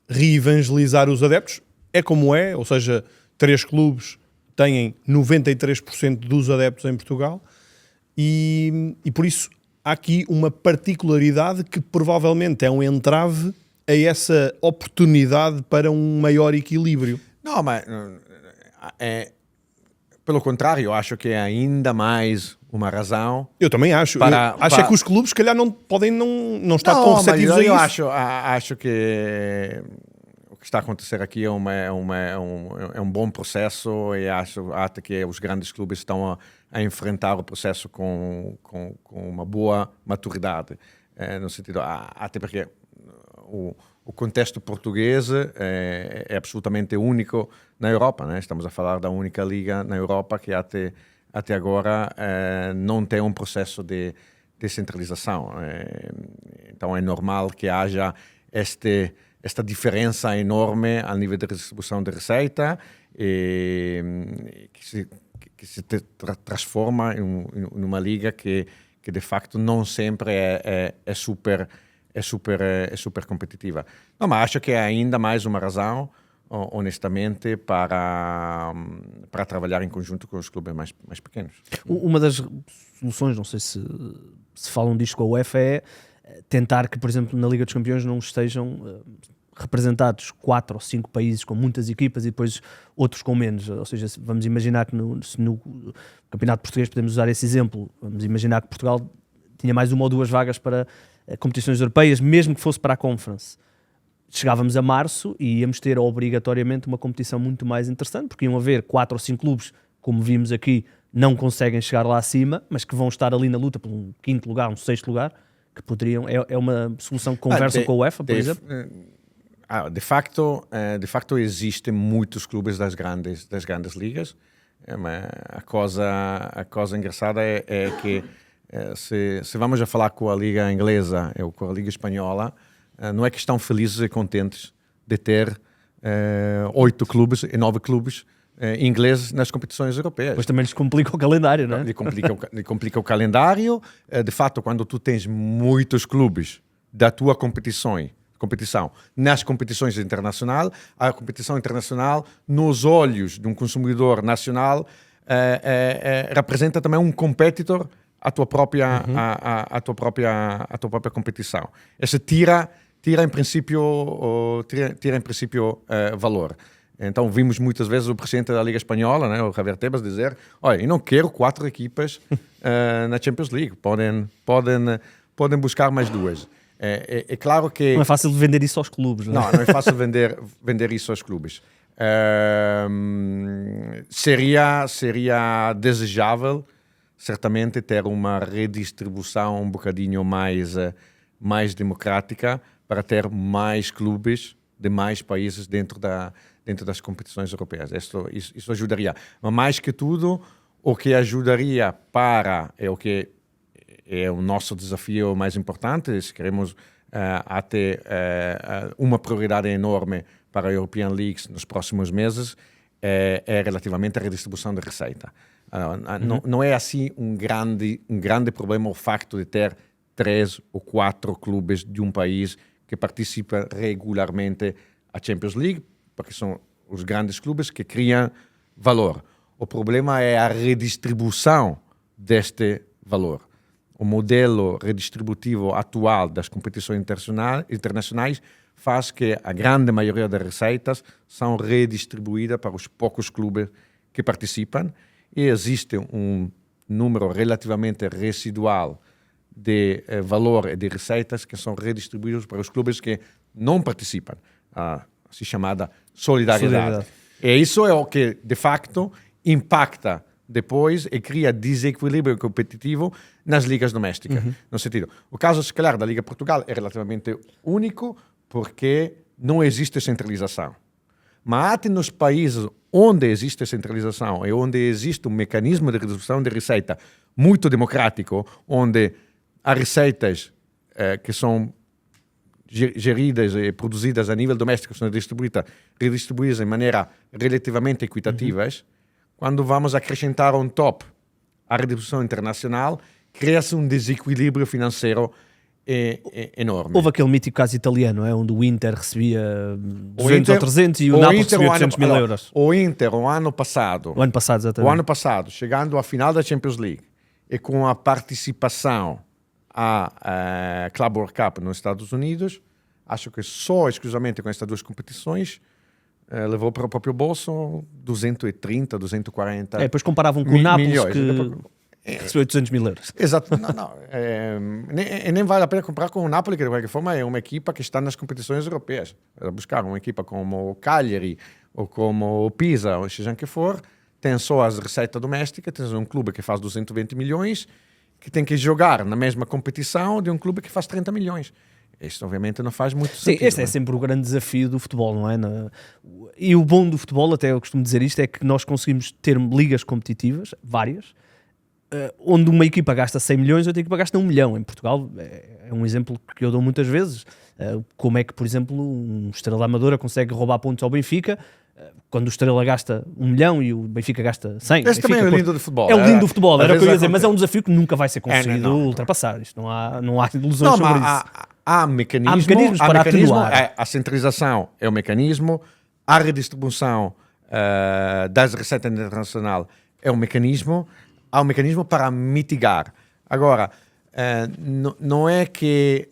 reevangelizar os adeptos. É como é, ou seja, 3 clubes têm 93% dos adeptos em Portugal e por isso há aqui uma particularidade que provavelmente é um entrave a essa oportunidade para um maior equilíbrio. Não, mas pelo contrário, eu acho que é ainda mais uma razão. Eu também acho. Acho que os clubes, se calhar, não podem não estar tão receptivos a isso. Eu acho que o que está a acontecer aqui é um bom processo e acho até que os grandes clubes estão a enfrentar o processo com uma boa maturidade. No sentido, até porque o contexto português é absolutamente único na Europa, né? Estamos a falar da única liga na Europa que até agora não tem um processo de descentralização. Então é normal que haja esta diferença enorme a nível de distribuição de receita que se transforma em uma liga que de facto não sempre é super competitiva. Não, mas acho que é ainda mais uma razão, honestamente, para trabalhar em conjunto com os clubes mais pequenos. Uma das soluções, não sei se falam disto com a UEFA, é tentar que, por exemplo, na Liga dos Campeões não estejam representados 4 ou 5 países com muitas equipas e depois outros com menos. Ou seja, vamos imaginar que no Campeonato Português, podemos usar esse exemplo, vamos imaginar que Portugal tinha mais 1 ou 2 vagas para competições europeias, mesmo que fosse para a Conference. Chegávamos a março e íamos ter obrigatoriamente uma competição muito mais interessante, porque iam haver 4 ou 5 clubes, como vimos aqui, não conseguem chegar lá acima, mas que vão estar ali na luta por um 5º lugar, um 6º lugar, que poderiam, é uma solução que conversam com a UEFA, por exemplo? De facto existem muitos clubes das grandes ligas, mas a coisa engraçada é que se vamos a falar com a liga inglesa ou com a liga espanhola, não é que estão felizes e contentes de ter 8 clubes e 9 clubes ingleses nas competições europeias. Pois também lhes complica o calendário, não é? Lhe complica o calendário. De fato, quando tu tens muitos clubes da tua competição nas competições internacionais, a competição internacional, nos olhos de um consumidor nacional, representa também um competitor à tua própria competição. Essa tira em princípio valor. Então vimos muitas vezes o presidente da Liga Espanhola, né, o Javier Tebas, dizer: olha, eu não quero 4 equipas na Champions League, podem buscar mais 2. É claro que... Não é fácil vender isso aos clubes, não é? Não é fácil vender isso aos clubes. Seria desejável, certamente, ter uma redistribuição um bocadinho mais democrática para ter mais clubes de mais países dentro das competições europeias. Isso ajudaria. Mas, mais que tudo, o que ajudaria o que é o nosso desafio mais importante, se queremos ter uma prioridade enorme para a European Leagues nos próximos meses, é relativamente à redistribuição da receita. Não é assim um grande problema o facto de ter 3 ou 4 clubes de um país que participam regularmente à Champions League, porque são os grandes clubes que criam valor. O problema é a redistribuição deste valor. O modelo redistributivo atual das competições internacionais faz que a grande maioria das receitas são redistribuídas para os poucos clubes que participam e existe um número relativamente residual de valor e de receitas que são redistribuídos para os clubes que não participam, a assim chamada solidariedade. E isso é o que, de facto, impacta depois e cria desequilíbrio competitivo nas ligas domésticas. No sentido, o caso, se calhar, da Liga Portugal é relativamente único porque não existe centralização. Mas até nos países onde existe centralização e onde existe um mecanismo de redução de receita muito democrático, onde as receitas que são geridas e produzidas a nível doméstico são redistribuídas de maneira relativamente equitativas, quando vamos acrescentar on top a redistribuição internacional, cria-se um desequilíbrio financeiro enorme. Houve aquele mítico caso italiano, onde o Inter recebia 200 ou 300 e o Napoli recebia 800 mil euros. O Inter, o ano passado, chegando à final da Champions League e com a participação à Club World Cup nos Estados Unidos, acho que só exclusivamente com estas 2 competições levou para o próprio bolso 230, 240 depois comparavam com o Nápoles milhões. Que recebeu 800 mil euros. Exato. Nem vale a pena comparar com o Napoli, que de qualquer forma é uma equipa que está nas competições europeias. Buscar uma equipa como o Cagliari ou como o Pisa, ou seja que for, tem só as receitas domésticas, tens um clube que faz 220 milhões, que tem que jogar na mesma competição de um clube que faz 30 milhões. Isto, obviamente, não faz muito sentido. Sim, este é sempre o grande desafio do futebol, não é? E o bom do futebol, até eu costumo dizer isto, é que nós conseguimos ter ligas competitivas, várias, onde uma equipa gasta 100 milhões e outra equipa gasta 1 milhão. Em Portugal é um exemplo que eu dou muitas vezes. Como é que, por exemplo, um Estrela Amadora consegue roubar pontos ao Benfica, quando o Estrela gasta 1 milhão e o Benfica gasta 100. Esse também é o lindo do futebol. É o lindo do futebol, era o que eu ia dizer, mas é um desafio que nunca vai ser conseguido ultrapassar. Isto não há ilusões sobre isso. Há mecanismos para atenuar. A centralização é o mecanismo, a redistribuição das receitas internacionais é um mecanismo, há um mecanismo para mitigar. Agora, não é que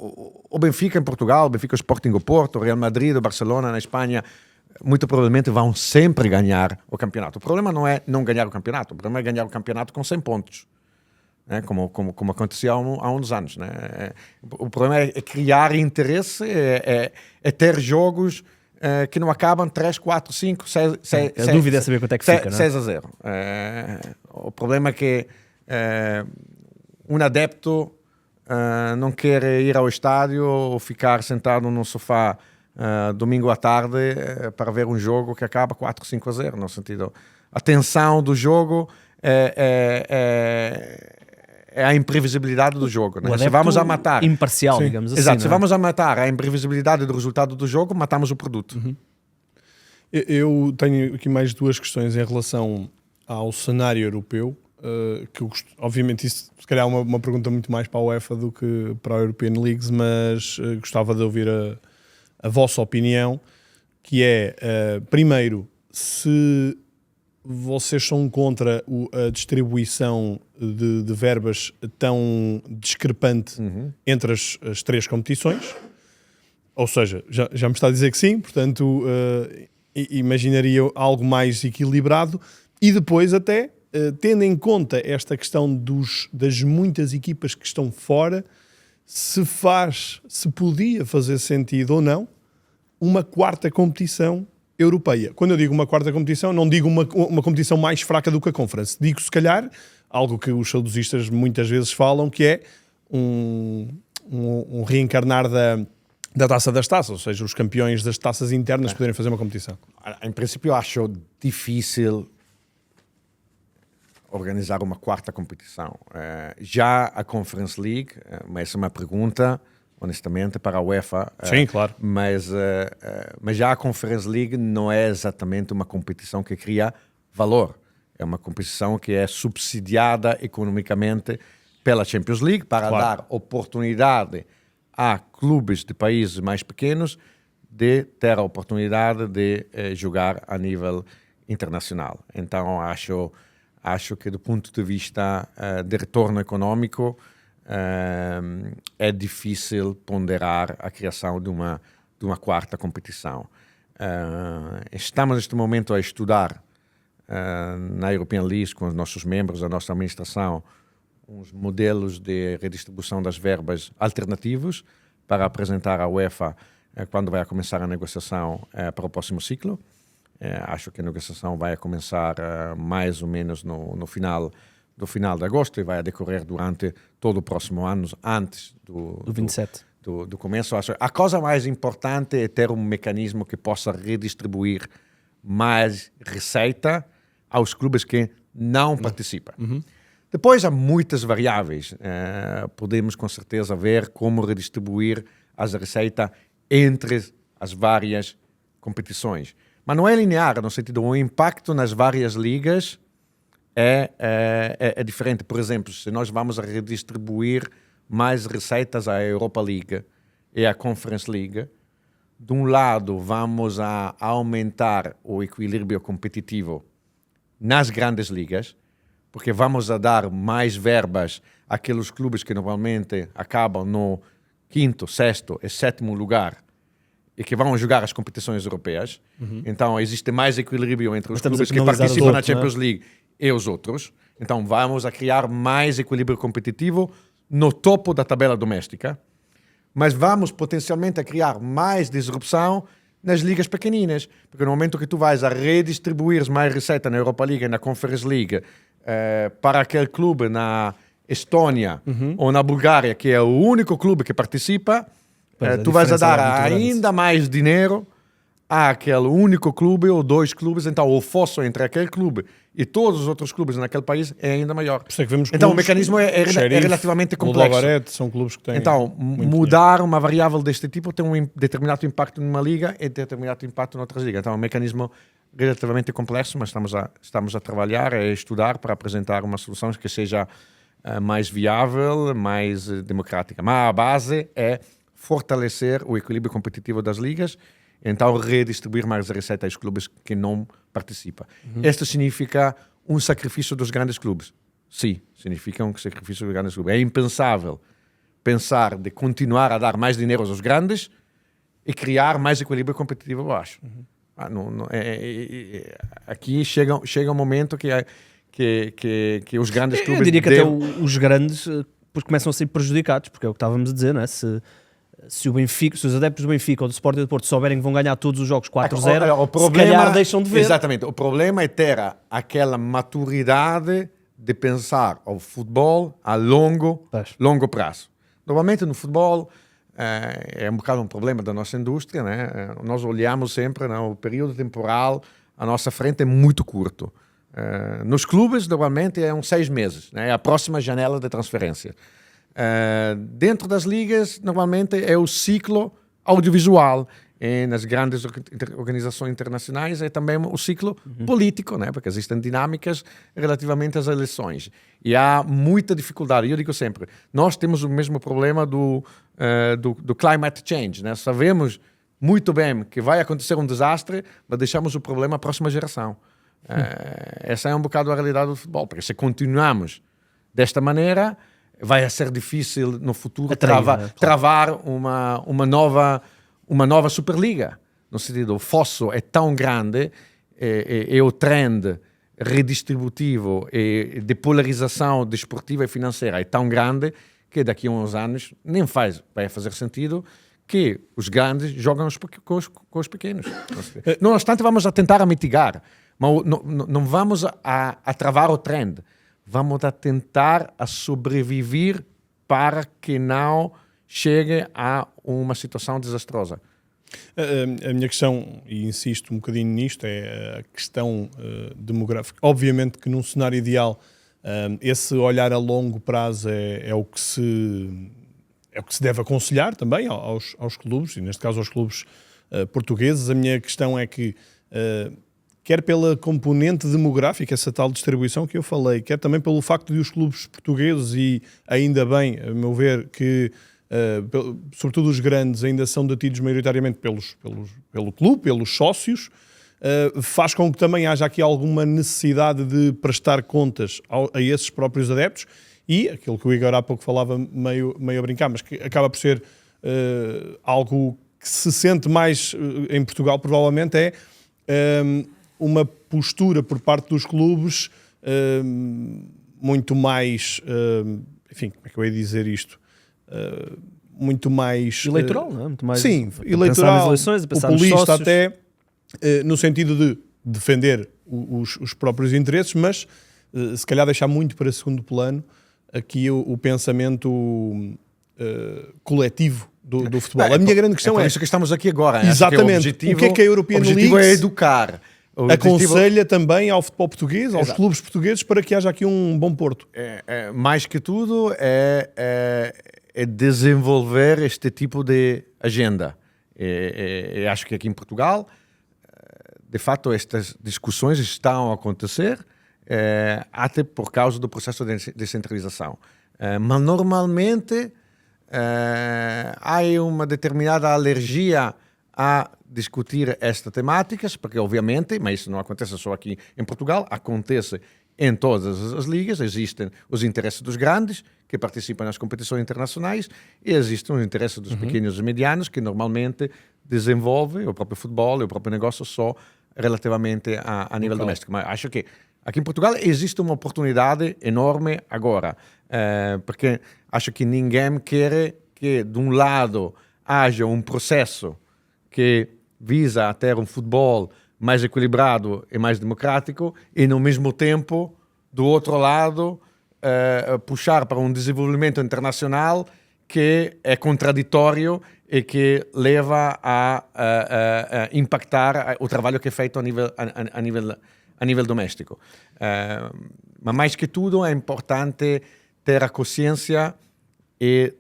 o Benfica em Portugal, o Benfica, o Sporting, o Porto, o Real Madrid, o Barcelona na Espanha, muito provavelmente vão sempre ganhar o campeonato. O problema não é não ganhar o campeonato, o problema é ganhar o campeonato com 100 pontos. Né? Como acontecia há uns anos. Né? O problema é criar interesse, é ter jogos que não acabam 3, 4, 5, 6... A dúvida é saber quanto é que fica, não é? 6-0. O problema é que um adepto não quer ir ao estádio ou ficar sentado no sofá domingo à tarde para ver um jogo que acaba 4-5-0, no sentido... A tensão do jogo é a imprevisibilidade do jogo. Né? O Se vamos a matar... imparcial, Sim. digamos assim. Exato, se não é? vamos a matar a imprevisibilidade do resultado do jogo, matamos o produto. Eu tenho aqui mais duas questões em relação ao cenário europeu, que eu obviamente isso se calhar é uma pergunta muito mais para a UEFA do que para a European Leagues, mas gostava de ouvir a vossa opinião, que é, primeiro, se vocês são contra a distribuição de verbas tão discrepante entre as três competições, ou seja, já me está a dizer que sim, portanto imaginaria algo mais equilibrado, e depois até, tendo em conta esta questão das muitas equipas que estão fora, se podia fazer sentido ou não uma quarta competição europeia. Quando eu digo uma quarta competição, não digo uma competição mais fraca do que a Conference. Digo, se calhar, algo que os saudosistas muitas vezes falam, que é um reencarnar da taça das taças, ou seja, os campeões das taças internas poderem fazer uma competição. Em princípio, eu acho difícil organizar uma quarta competição. Já a Conference League, mas é uma pergunta, honestamente, para a UEFA. Sim, claro. Mas já a Conference League não é exatamente uma competição que cria valor. É uma competição que é subsidiada economicamente pela Champions League para dar oportunidade a clubes de países mais pequenos de ter a oportunidade de jogar a nível internacional. Então, acho que do ponto de vista de retorno econômico, é difícil ponderar a criação de uma quarta competição. Estamos neste momento a estudar na European League, com os nossos membros, a nossa administração, uns modelos de redistribuição das verbas alternativos para apresentar à UEFA quando vai começar a negociação para o próximo ciclo. Acho que a negociação vai começar mais ou menos no final de agosto e vai decorrer durante todo o próximo ano, antes do 27. Do começo. Acho a coisa mais importante é ter um mecanismo que possa redistribuir mais receita aos clubes que não participam. Depois há muitas variáveis. Podemos com certeza ver como redistribuir as receitas entre as várias competições. Mas não é linear, no sentido, o impacto nas várias ligas é diferente. Por exemplo, se nós vamos a redistribuir mais receitas à Europa League e à Conference League, de um lado vamos a aumentar o equilíbrio competitivo nas grandes ligas, porque vamos a dar mais verbas àqueles clubes que normalmente acabam no 5º, 6º e 7º lugar e que vão jogar as competições europeias. Então, existe mais equilíbrio entre os clubes que participam na Champions League e os outros. Então, vamos a criar mais equilíbrio competitivo no topo da tabela doméstica, mas vamos potencialmente a criar mais disrupção nas ligas pequeninas, porque no momento que tu vais a redistribuir mais receita na Europa League e na Conference League para aquele clube na Estónia ou na Bulgária, que é o único clube que participa, tu vais a dar ainda mais dinheiro àquele único clube ou dois clubes, então o fosso entre aquele clube e todos os outros clubes naquele país é ainda maior. Por isso é que vemos então o mecanismo é relativamente complexo. Lavaret, são clubes que têm então, mudar uma variável deste tipo tem um determinado impacto numa liga e determinado impacto noutras ligas. Então é um mecanismo relativamente complexo, mas estamos a trabalhar, a estudar para apresentar uma solução que seja mais viável, mais democrática. Mas a base é fortalecer o equilíbrio competitivo das ligas, então redistribuir mais receita aos clubes que não participam. Isto significa um sacrifício dos grandes clubes. Sim, significa um sacrifício dos grandes clubes. É impensável pensar de continuar a dar mais dinheiro aos grandes e criar mais equilíbrio competitivo abaixo. Aqui chega um momento que os grandes clubes... Eu diria que até os grandes depois começam a ser prejudicados, porque é o que estávamos a dizer, não é? Se o Benfica, se os adeptos do Benfica ou do Sporting do Porto souberem que vão ganhar todos os jogos 4-0, se calhar deixam de ver. Exatamente. O problema é ter aquela maturidade de pensar o futebol a longo prazo. Normalmente no futebol é um bocado um problema da nossa indústria, né? Nós olhamos sempre, né? O período temporal à nossa frente é muito curto. Nos clubes, normalmente, é uns 6 meses, né? É a próxima janela de transferência. Dentro das ligas, normalmente, é o ciclo audiovisual. E nas grandes organizações internacionais é também o ciclo político, né? Porque existem dinâmicas relativamente às eleições. E há muita dificuldade. Eu digo sempre, nós temos o mesmo problema do climate change, né? Sabemos muito bem que vai acontecer um desastre, mas deixamos o problema à próxima geração. Essa é um bocado a realidade do futebol, porque se continuamos desta maneira, vai ser difícil no futuro travar uma nova Superliga. No sentido, o fosso é tão grande e o trend redistributivo e de polarização desportiva e financeira é tão grande que daqui a uns anos nem vai fazer sentido que os grandes jogam com os pequenos. Não obstante, vamos a tentar mitigar, mas não vamos a travar o trend. Vamos a tentar a sobreviver para que não chegue a uma situação desastrosa. A minha questão, e insisto um bocadinho nisto, é a questão demográfica. Obviamente que num cenário ideal, esse olhar a longo prazo é o que se deve aconselhar também aos clubes, e neste caso aos clubes portugueses. A minha questão é que, quer pela componente demográfica, essa tal distribuição que eu falei, quer também pelo facto de os clubes portugueses, e ainda bem, a meu ver, que sobretudo os grandes ainda são detidos maioritariamente pelo clube, pelos sócios, faz com que também haja aqui alguma necessidade de prestar contas a esses próprios adeptos, e aquilo que o Igor há pouco falava meio a brincar, mas que acaba por ser algo que se sente mais em Portugal, provavelmente, é uma postura por parte dos clubes muito mais, enfim, como é que eu ia dizer isto? Muito mais... eleitoral, não é? Muito mais, sim, eleitoral, eleições, populista até, no sentido de defender os próprios interesses, mas se calhar deixar muito para segundo plano aqui o pensamento coletivo do futebol. A minha grande questão por isso que estamos aqui agora. Exatamente. O que é que a European League... O objetivo é educar. Aconselha também ao futebol português, aos clubes portugueses, para que haja aqui um bom porto. Mais que tudo, é desenvolver este tipo de agenda. Acho que aqui em Portugal, de fato, estas discussões estão a acontecer, até por causa do processo de descentralização. Mas, normalmente, há uma determinada alergia a discutir estas temáticas, porque obviamente, mas isso não acontece só aqui em Portugal, acontece em todas as ligas, existem os interesses dos grandes, que participam nas competições internacionais, e existem os interesses dos pequenos e medianos, que normalmente desenvolvem o próprio futebol e o próprio negócio só relativamente a nível doméstico. Mas acho que aqui em Portugal existe uma oportunidade enorme agora, porque acho que ninguém quer que, de um lado, haja um processo que visa ter um futebol mais equilibrado e mais democrático, e, no mesmo tempo, do outro lado, puxar para um desenvolvimento internacional que é contraditório e que leva a impactar o trabalho que é feito a nível doméstico. Mas, mais que tudo, é importante ter a consciência e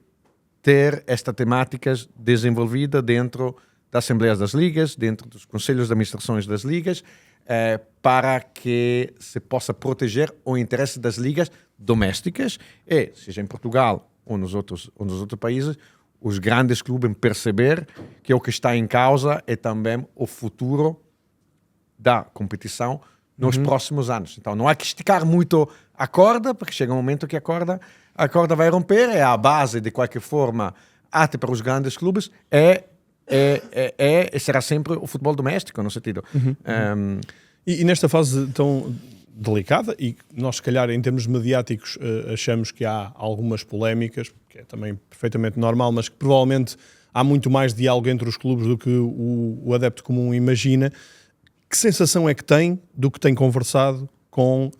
ter estas temáticas desenvolvidas dentro das assembleias das ligas, dentro dos conselhos de administrações das ligas, para que se possa proteger o interesse das ligas domésticas e, seja em Portugal ou nos outros países, os grandes clubes perceber que o que está em causa é também o futuro da competição nos próximos anos. Então, não há que esticar muito a corda, porque chega um momento que a corda a corda vai romper e a base, de qualquer forma, até para os grandes clubes, será sempre o futebol doméstico, no sentido. E nesta fase tão delicada, e nós se calhar em termos mediáticos achamos que há algumas polémicas, que é também perfeitamente normal, mas que provavelmente há muito mais diálogo entre os clubes do que o adepto comum imagina. Que sensação é que tem do que tem conversado com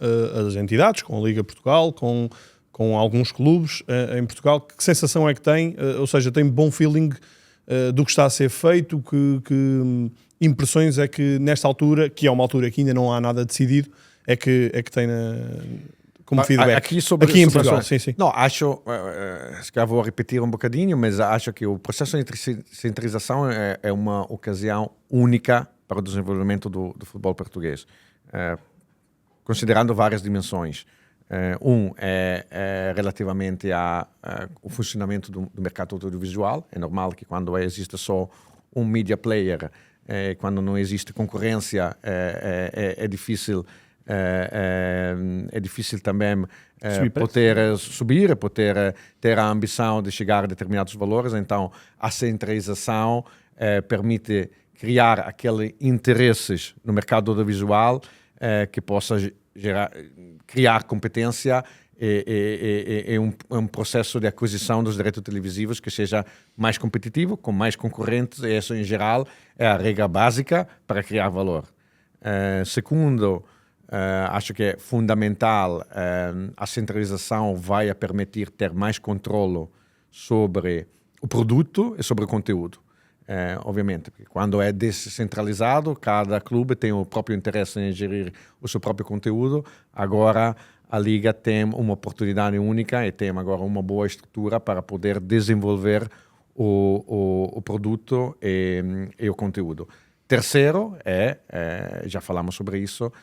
as entidades, com a Liga Portugal, com alguns clubes em Portugal? Que sensação é que tem? Ou seja, tem bom feeling do que está a ser feito? Que impressões é que nesta altura, que é uma altura que ainda não há nada decidido, é que tem como feedback? Aqui em Portugal, sim. Não, acho, se calhar vou repetir um bocadinho, mas acho que o processo de centralização é uma ocasião única para o desenvolvimento do futebol português, considerando várias dimensões. É relativamente ao funcionamento do mercado audiovisual. É normal que quando existe só um media player, quando não existe concorrência, é difícil também poder subir, poder ter a ambição de chegar a determinados valores. Então, a centralização permite criar aqueles interesses no mercado audiovisual que possa criar competência e um processo de aquisição dos direitos televisivos que seja mais competitivo, com mais concorrentes, e isso, em geral, é a regra básica para criar valor. Segundo, acho que é fundamental, a centralização vai permitir ter mais controle sobre o produto e sobre o conteúdo. Obviamente, porque quando é descentralizado, cada clube tem o próprio interesse em gerir o seu próprio conteúdo. Agora, a Liga tem uma oportunidade única e tem agora uma boa estrutura para poder desenvolver o produto e o conteúdo. Terceiro, já falamos sobre isso,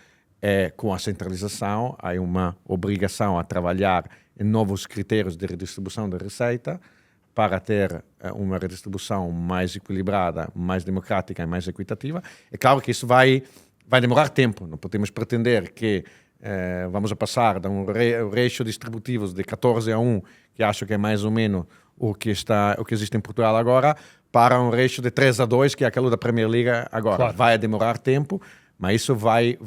com a centralização, há uma obrigação a trabalhar em novos critérios de redistribuição da receita, para ter uma redistribuição mais equilibrada, mais democrática e mais equitativa. É claro que isso vai demorar tempo. Não podemos pretender que vamos a passar de um ratio distributivo de 14-1, que acho que é mais ou menos o que existe em Portugal agora, para um ratio de 3-2, que é aquele da Premier League agora. Claro. Vai demorar tempo, mas isso vai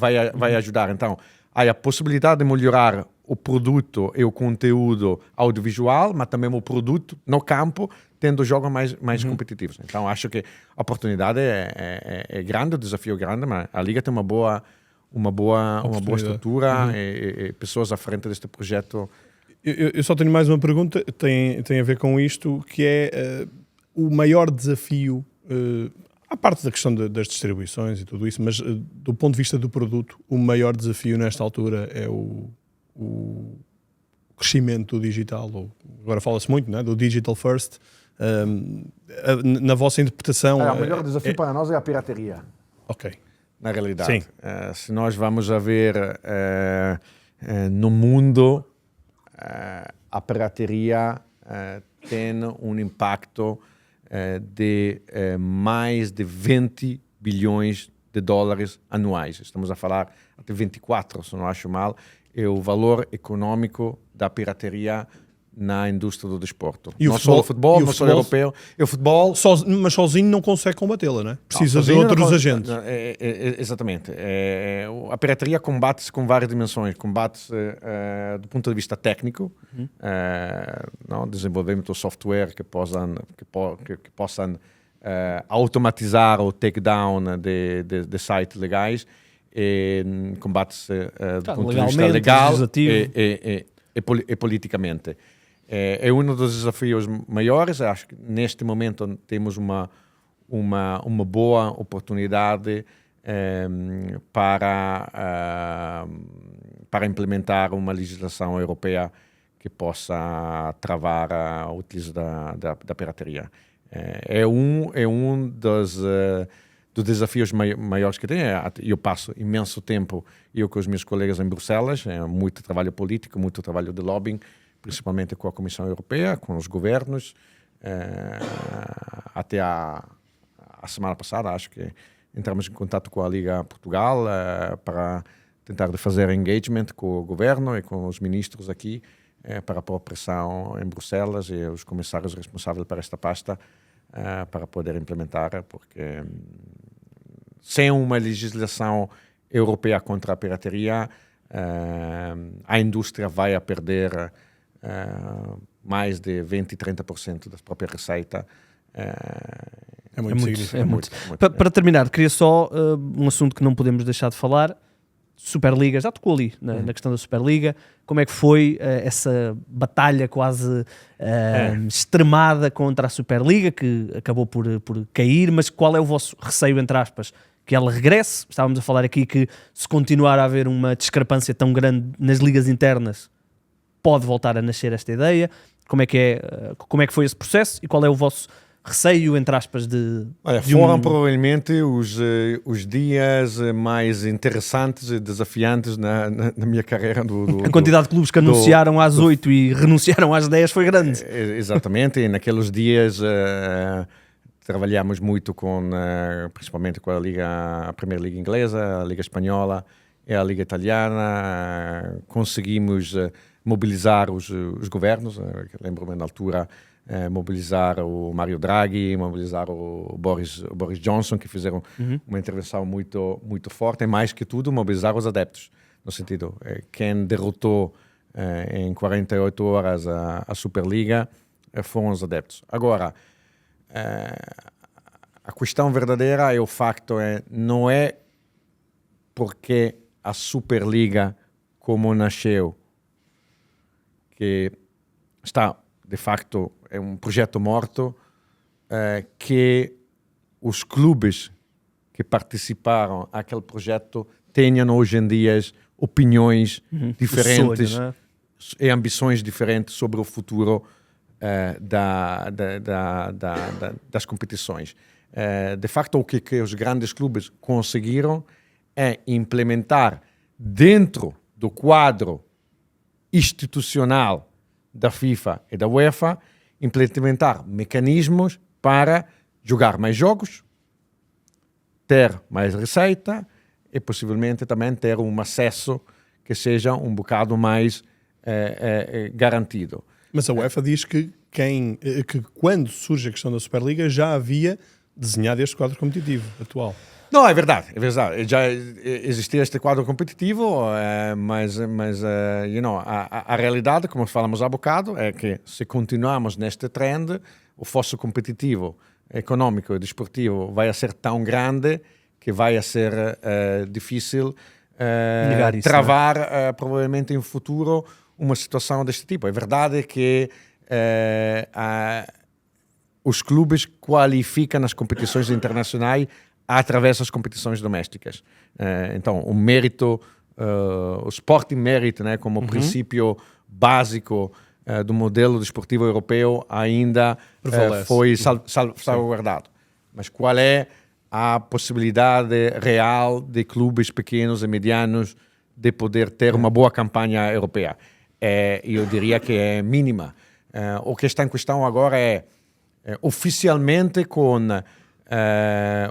ajudar. Então, há a possibilidade de melhorar o produto e o conteúdo audiovisual, mas também o produto no campo, tendo jogos mais competitivos. Então, acho que a oportunidade é grande, o desafio é grande, mas a Liga tem uma boa estrutura e pessoas à frente deste projeto. Eu só tenho mais uma pergunta, tem a ver com isto, que é o maior desafio, à parte da questão das distribuições e tudo isso, mas do ponto de vista do produto, o maior desafio nesta altura é o crescimento do digital, ou agora fala-se muito, né, do digital first. Na vossa interpretação... O maior desafio para nós é a pirataria. Ok. Na realidade. Sim. Se nós vamos a ver no mundo, a pirataria tem um impacto de mais de 20 bilhões de dólares anuais. Estamos a falar até 24, se não acho mal, é o valor econômico da pirataria na indústria do desporto. E não só o futebol, não só o europeu. E o futebol... Mas sozinho não consegue combatê-la, não é? Precisa de outros agentes. Exatamente. A pirataria combate-se com várias dimensões. Combate-se do ponto de vista técnico, desenvolvimento de software que possam automatizar o takedown de sites legais, e combate-se do ponto de vista legal e politicamente. É um dos desafios maiores. Acho que neste momento temos uma boa oportunidade para implementar uma legislação europeia que possa travar a utilização da pirataria. É um dos desafios maiores que tem. Eu passo imenso tempo, eu com os meus colegas em Bruxelas, muito trabalho político, muito trabalho de lobbying, principalmente com a Comissão Europeia, com os governos. Até a semana passada, acho que entramos em contato com a Liga Portugal para tentar fazer engagement com o governo e com os ministros aqui para pôr pressão em Bruxelas e os comissários responsáveis por esta pasta para poder implementar, porque sem uma legislação europeia contra a pirataria, a indústria vai a perder mais de 20% e 30% da própria receita. É muito significativo. Para terminar, queria só um assunto que não podemos deixar de falar. Superliga, já tocou ali na questão da Superliga. Como é que foi essa batalha quase extremada contra a Superliga, que acabou por cair, mas qual é o vosso receio, entre aspas, que ela regresse? Estávamos a falar aqui que se continuar a haver uma discrepância tão grande nas ligas internas, pode voltar a nascer esta ideia. Como é que foi esse processo e qual é o vosso receio, entre aspas, foram provavelmente os dias mais interessantes e desafiantes na minha carreira. A quantidade de clubes que anunciaram às 8 e renunciaram às 10 foi grande. Exatamente, e naqueles dias trabalhamos muito principalmente com a Primeira Liga Inglesa, a Liga Espanhola e a Liga Italiana. Conseguimos mobilizar os governos, lembro-me na altura, mobilizar o Mario Draghi, mobilizar o Boris Johnson, que fizeram uma intervenção muito, muito forte, e mais que tudo mobilizar os adeptos, no sentido, quem derrotou em 48 horas a Superliga foram os adeptos. Agora, a questão verdadeira é o facto, não é porque a Superliga, como nasceu, que está, de facto, é um projeto morto, que os clubes que participaram daquele projeto tenham hoje em dia opiniões diferentes sonho, e ambições diferentes sobre o futuro das competições. De facto, o que os grandes clubes conseguiram é implementar dentro do quadro institucional da FIFA e da UEFA, implementar mecanismos para jogar mais jogos, ter mais receita e possivelmente também ter um acesso que seja um bocado mais garantido. Mas a UEFA diz que quando surge a questão da Superliga já havia desenhado este quadro competitivo atual. Não, é verdade. Já existia este quadro competitivo, mas a realidade, como falamos há bocado, é que se continuarmos neste trend, o fosso competitivo, econômico e desportivo vai a ser tão grande que vai a ser difícil travar, provavelmente, em futuro, uma situação deste tipo. É verdade que os clubes qualificam as competições internacionais através das competições domésticas. Então, o mérito, o Sporting Merit, né, como princípio básico do modelo desportivo europeu, ainda foi salvaguardado. Mas qual é a possibilidade real de clubes pequenos e medianos de poder ter uma boa campanha europeia? Eu diria que é mínima. O que está em questão agora é, oficialmente, com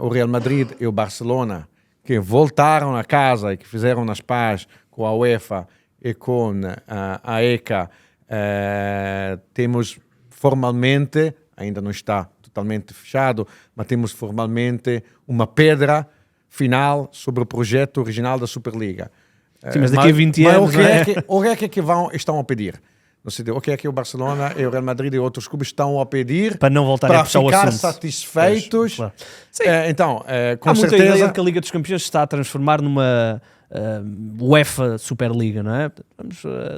o Real Madrid e o Barcelona, que voltaram a casa e que fizeram as pazes com a UEFA e com a ECA, temos formalmente, ainda não está totalmente fechado, mas temos formalmente uma pedra final sobre o projeto original da Superliga. Sim, mas daqui a 20 anos... O que é que estão a pedir? O que é que o Barcelona e o Real Madrid e outros clubes estão a pedir para não voltarem a puxar o assunto, ficar satisfeitos? Claro. Então, com há certeza... muita ideia de que a Liga dos Campeões se está a transformar numa UEFA Superliga, não é?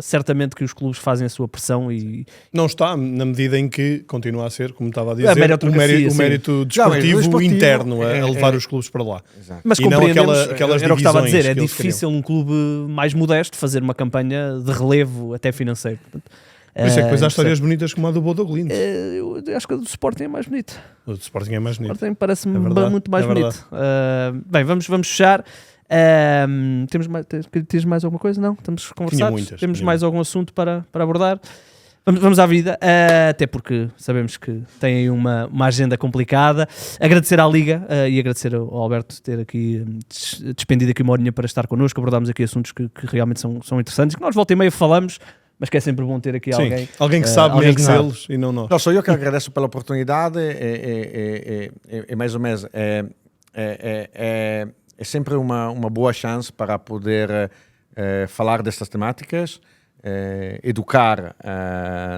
Certamente que os clubes fazem a sua pressão e... Não está, na medida em que continua a ser, como estava a dizer, o mérito desportivo interno a levar os clubes para lá. Exato. Mas e não aquelas era o que estava a dizer, é difícil queriam. Um clube mais modesto fazer uma campanha de relevo até financeiro. Por isso é que depois há histórias bonitas como a do Bodo Glimt. Eu acho que a do Sporting é mais bonita. O do Sporting é mais bonito. O Sporting parece-me muito mais bonito. Bem, vamos fechar. Tens mais alguma coisa? Não? Estamos conversados? Temos mais algum assunto para abordar? Vamos à vida, até porque sabemos que têm aí uma agenda complicada. Agradecer à Liga e agradecer ao Alberto ter aqui despendido aqui uma horinha para estar connosco. Abordámos aqui assuntos que realmente são interessantes, que nós volta e meia falamos, mas que é sempre bom ter aqui Sim, alguém. alguém que sabe alguém que merecê-los e não nós. Não, sou eu que agradeço pela oportunidade e mais ou menos é sempre uma boa chance para poder falar destas temáticas, educar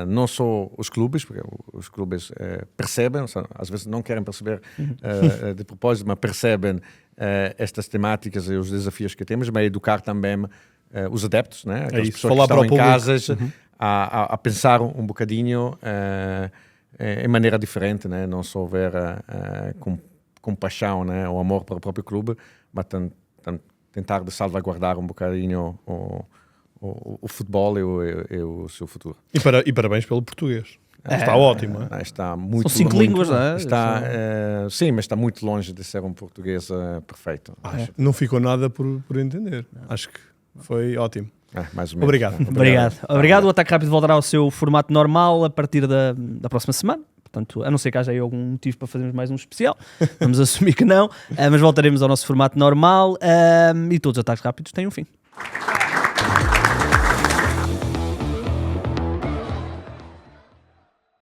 não só os clubes, porque os clubes percebem, às vezes não querem perceber de propósito, mas percebem estas temáticas e os desafios que temos, mas educar também os adeptos, né? Aquelas isso, pessoas falar que estão para o em público. casas a pensar um bocadinho em maneira diferente, né? Não só ver com paixão, né? O amor para o próprio clube, mas tentar de salvaguardar um bocadinho o futebol e o seu futuro. E parabéns pelo português. Está ótimo, não é? Está muito, São 5 muito línguas, bom. não é? Está, sim, mas está muito longe de ser um português perfeito. Não ficou nada por entender. Acho que foi ótimo. Mais ou menos. Obrigado. Obrigado. O Ataque Rápido voltará ao seu formato normal a partir da próxima semana. Portanto, a não ser que haja aí algum motivo para fazermos mais um especial, vamos assumir que não, mas voltaremos ao nosso formato normal e todos os ataques rápidos têm um fim.